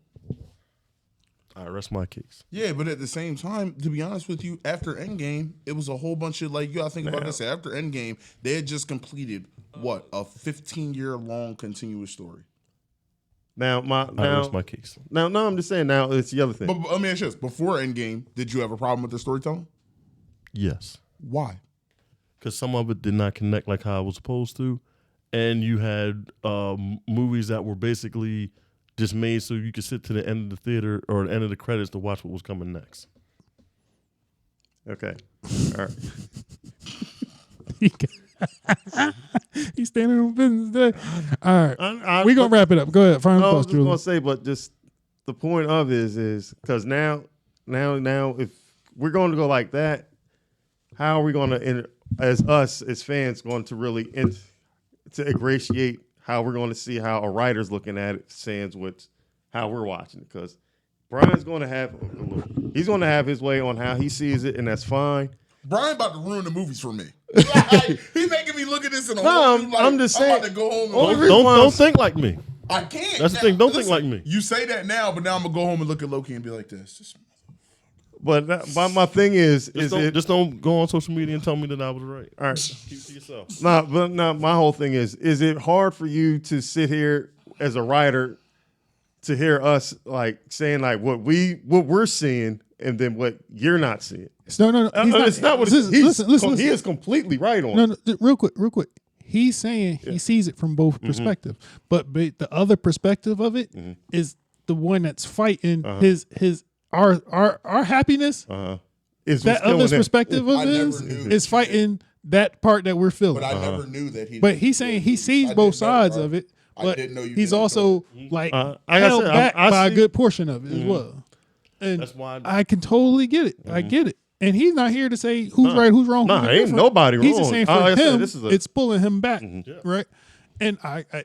E: I rest my case.
D: Yeah, but at the same time, to be honest with you, after Endgame, it was a whole bunch of you gotta think about this. After Endgame, they had just completed a 15-year-long continuous story.
E: I rest my case.
B: Now, I'm just saying. Now it's the other thing.
D: But let me ask you this: before Endgame, did you have a problem with the storytelling?
E: Yes,
D: Why?
E: because some of it did not connect like how it was supposed to, and you had movies that were basically just made so you could sit to the end of the theater or the end of the credits to watch what was coming next.
B: Okay. All right.
A: He's standing on business today. All right,
B: I-
A: we're gonna wrap it up. Go ahead. Final
B: No, I was
A: thoughts,
B: just gonna
A: Julie.
B: say, but just the point of it is because now, if we're going to go like that, how are we going to, as fans, going to really to ingratiate how we're going to see how a writer's looking at it, sans with how we're watching it? Because Brian's going to have his way on how he sees it, and that's fine.
D: Brian about to ruin the movies for me. He's making me look at this in a
B: No,
D: whole new light.
B: I'm just saying-
D: I'm about to go home and
E: Don't think like me.
D: I can't.
E: That's the thing. Don't think like me.
D: You say that now, but now I'm gonna go home and look at Loki and be like this.
B: But my thing is
E: Just don't go on social media and tell me that I was right.
B: all right?
E: Keep it to yourself.
B: My whole thing is it hard for you to sit here as a writer to hear us like saying like what we're seeing and then what you're not seeing?
A: No.
B: It's not what
A: Listen.
B: he is completely right on.
A: No, real quick. He's saying he sees it from both perspectives, but the other perspective of it is the one that's fighting our happiness.
B: Is
A: That other's perspective of his is fighting that part that we're feeling.
D: But I never knew that he.
A: But he's saying he sees both sides of it, but
D: didn't know you
A: he's
D: didn't
A: also like
B: like
A: held
B: I said,
A: back
B: I
A: by a
B: see-
A: good portion of it as well. And
E: That's why
A: I can totally get it. I get it. And he's not here to say who's right, who's wrong.
B: Nah,
A: who's
B: ain't
A: different.
B: nobody
A: He's
B: wrong.
A: just saying for
B: Like I said,
A: him,
B: this is
A: it's pulling him back, right? And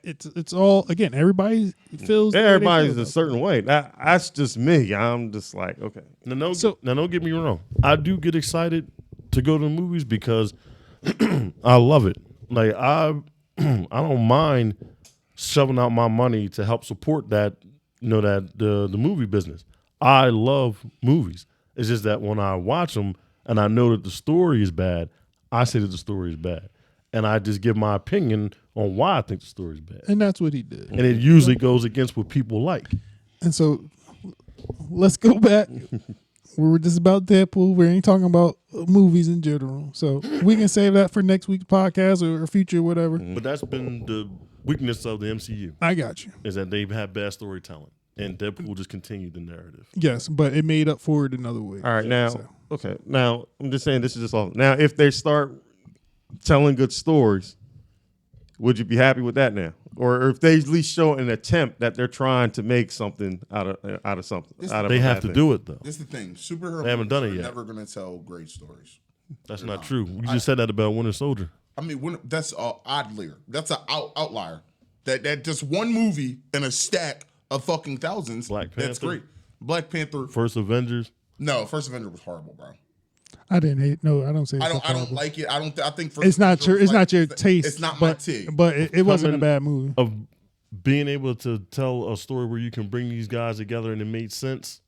A: it's all again. Everybody feels. the way they
B: Everybody's
A: feel
B: a
A: about it.
B: certain way. That's just me. I'm just like, okay.
E: Now don't get me wrong. I do get excited to go to the movies because I love it. Like I don't mind shoving out my money to help support that, that the movie business. I love movies. It's just that when I watch them and I know that the story is bad, I say that the story is bad, and I just give my opinion on why I think the story is bad.
A: And that's what he did.
E: And it usually goes against what people like.
A: And so let's go back. We were just about Deadpool. We ain't talking about movies in general. So we can save that for next week's podcast or future, whatever.
E: But that's been the weakness of the MCU,
A: I got you.
E: is that they've had bad storytelling. And Deadpool just continued the narrative.
A: Yes, but it made up for it another way.
B: All right, now,
A: So,
B: okay. Now, I'm just saying this is just all. Now, if they start telling good stories, would you be happy with that now? Or if they at least show an attempt that they're trying to make something out of something.
E: They have to do it, though.
D: This is the thing. Superhero
E: They haven't done it
D: movies are
E: yet.
D: never going to tell great stories.
E: That's not true. You just said that about Winter Soldier.
D: I mean, that's oddly. That's an outlier. That just one movie in a stack of fucking thousands.
E: Black
D: That's
E: Panther.
D: great. Black Panther.
E: First Avengers.
D: No, First Avenger was horrible, bro.
A: I didn't hate. No, I don't say.
D: I don't
A: horrible.
D: like it. I think First
A: It's not
D: Avenger
A: your.
D: was
A: It's
D: like-
A: not your taste.
D: It's not my
A: but,
D: tea.
A: But it wasn't a
E: Coming-
A: bad movie.
E: Of being able to tell a story where you can bring these guys together and it made sense.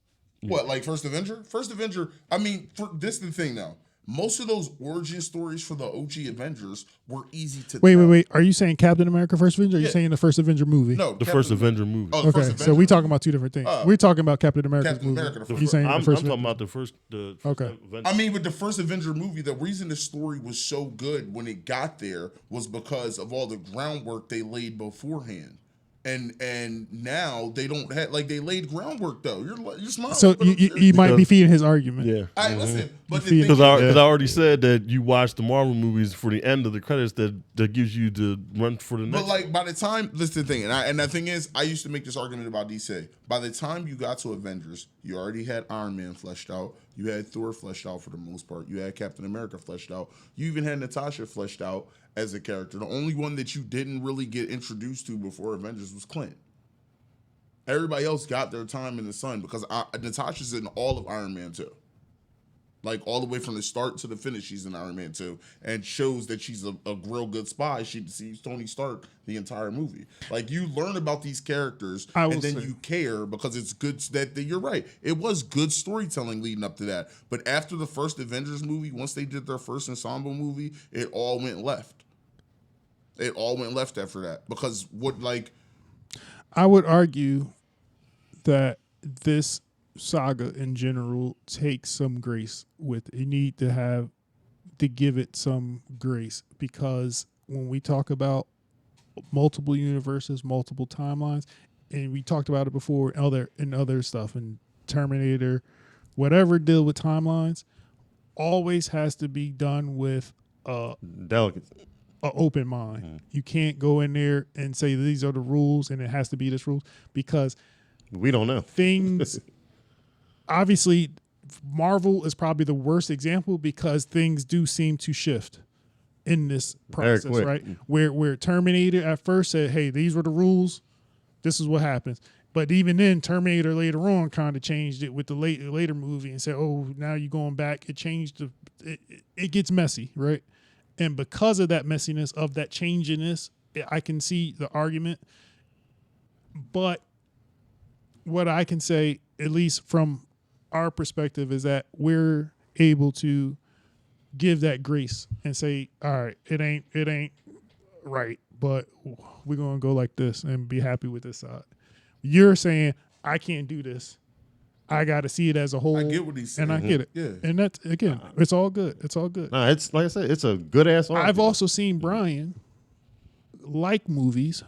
D: What, like First Avenger? First Avenger, I mean, this is the thing now. Most of those origin stories for the OG Avengers were easy to tell.
A: Wait. Are you saying Captain America First Avenger? Or are you
D: Yeah.
A: saying the first Avenger movie?
D: No,
E: The first Avenger movie.
D: Oh, the first
A: Okay, so
D: Avenger.
A: we talking about two different things. We're talking about Captain America's
D: Captain
A: movie.
D: America, the first
A: You saying
E: I'm
A: the first?
E: talking about the first
A: Okay.
E: Avenger.
D: I mean, with the first Avenger movie, the reason the story was so good when it got there was because of all the groundwork they laid beforehand. And now they don't have, like, they laid groundwork though. You're smiling.
A: So
D: but
A: you might be feeding his argument.
E: Yeah.
D: I listen, but the
A: You
D: thing
A: feel-
E: Because
D: is,
E: I already said that you watch the Marvel movies for the end of the credits that gives you the run for the next.
D: but like by the time, this is the thing, and the thing is, I used to make this argument about DC. By the time you got to Avengers, you already had Iron Man fleshed out. You had Thor fleshed out for the most part. You had Captain America fleshed out. You even had Natasha fleshed out as a character. The only one that you didn't really get introduced to before Avengers was Clint. Everybody else got their time in the sun because Natasha's in all of Iron Man 2. Like, all the way from the start to the finish, she's in Iron Man 2. And shows that she's a real good spy. She sees Tony Stark the entire movie. Like, you learn about these characters,
A: I will
D: and then
A: say-
D: you care because it's good that you're right. It was good storytelling leading up to that. But after the first Avengers movie, once they did their first ensemble movie, it all went left. It all went left after that. Because
A: I would argue that this saga in general takes some grace with it. You need to give it some grace, because when we talk about multiple universes, multiple timelines, and we talked about it before in other stuff, and Terminator, whatever deal with timelines, always has to be done with
B: Delicate.
A: an open mind. You can't go in there and say these are the rules and it has to be this rules, because
B: We don't know.
A: things obviously Marvel is probably the worst example, because things do seem to shift in this
B: Very
A: process,
B: quick.
A: right? Where Terminator at first said, hey, these were the rules, this is what happens. But even then, Terminator later on kind of changed it with the later movie and said, oh, now you're going back. It changed. It gets messy, right? And because of that messiness, of that changiness, I can see the argument. But what I can say, at least from our perspective is that we're able to give that grace and say, all right, it ain't right, but we're gonna go like this and be happy with this side. You're saying I can't do this. I got to see it as a whole.
D: I get what he's saying.
A: And I get it.
D: Yeah.
A: And that's, again, it's all good. It's all good.
B: Nah, it's like I said, it's a good ass argument.
A: I've also seen Brian like movies.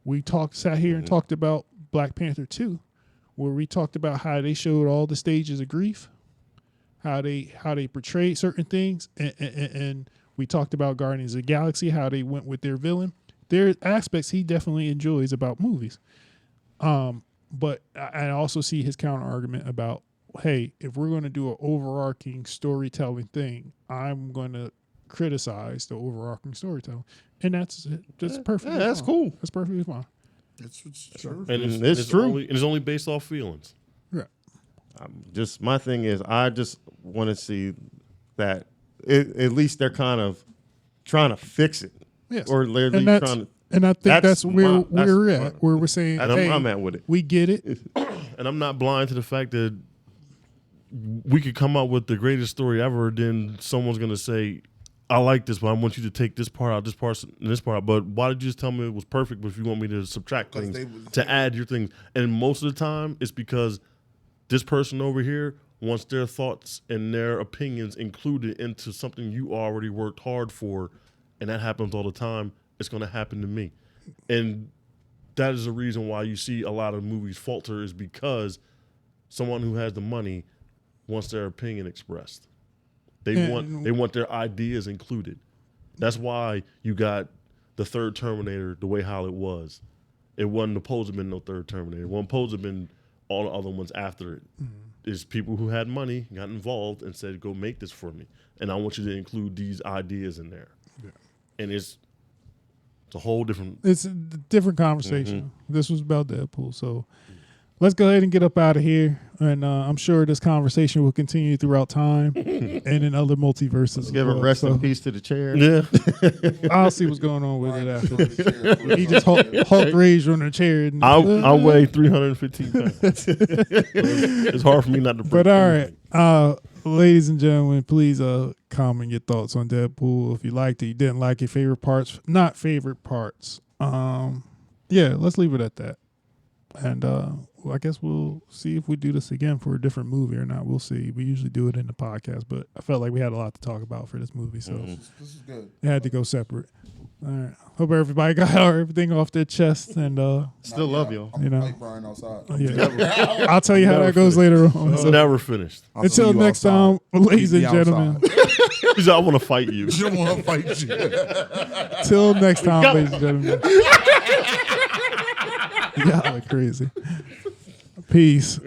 A: We sat here and talked about Black Panther 2, where we talked about how they showed all the stages of grief, how they portrayed certain things, and we talked about Guardians of the Galaxy, how they went with their villain. There are aspects he definitely enjoys about movies. But I also see his counter argument about, hey, if we're going to do an overarching storytelling thing, I'm going to criticize the overarching storytelling, and that's perfectly.
B: Yeah, that's
A: fine.
B: cool.
A: That's perfectly fine.
D: It's true.
E: And
B: It's true.
E: It's only based off feelings.
A: Yeah.
B: Just my thing is, I just want to see that at least they're kind of trying to fix it,
A: Yes.
B: or they're at
A: And
B: least
A: that's,
B: trying to.
A: and I think that's where
B: my- that's
A: we're at,
B: my-
A: where we're saying,
B: That's
A: hey,
B: where I'm at with it.
A: we get it.
E: And I'm not blind to the fact that we could come up with the greatest story ever, then someone's going to say, I like this, but I want you to take this part out, this part, and this part out. But why did you just tell me it was perfect, but if you want me to subtract
D: 'Cause
E: things, to add your things? And most of the time, it's because this person over here wants their thoughts and their opinions included into something you already worked hard for, and that happens all the time. It's going to happen to me. And that is the reason why you see a lot of movies falter, is because someone who has the money wants their opinion expressed. They want their ideas included. That's why you got the third Terminator the way how it was. It wasn't supposed to have been no third Terminator. It wasn't supposed to have been all the other ones after it. It's people who had money got involved and said, go make this for me. And I want you to include these ideas in there. Yeah. And it's a whole different...
A: It's a different conversation. This was about Deadpool, so let's go ahead and get up out of here. And I'm sure this conversation will continue throughout time and in other multiverses.
B: Let's give a rest in peace to the chair.
E: Yeah.
A: I'll see what's going on with it after. He just Hulk rage on the chair. And,
E: I weigh 315 pounds. It's hard for me not to...
A: But all right. Ladies and gentlemen, please comment your thoughts on Deadpool. If you liked it, you didn't like it, favorite parts, not favorite parts. Yeah, let's leave it at that. And I guess we'll see if we do this again for a different movie or not. We'll see. We usually do it in the podcast, but I felt like we had a lot to talk about for this movie, so
D: This is good.
A: it had to go separate. All right. Hope everybody got everything off their chest, and
B: Still love y'all.
D: I'm
A: You
D: gonna
A: know.
D: fight Brian outside.
A: yeah. I'll tell you how that goes later on.
E: It's
A: So,
E: never finished.
D: I'll see
A: until
D: you
A: next
D: outside.
A: time, ladies
D: Meet
A: and
D: me
A: gentlemen.
D: outside.
E: He said, I want to fight you.
D: You don't want to fight you.
A: Till next time, ladies and gentlemen. Y'all are crazy. Peace.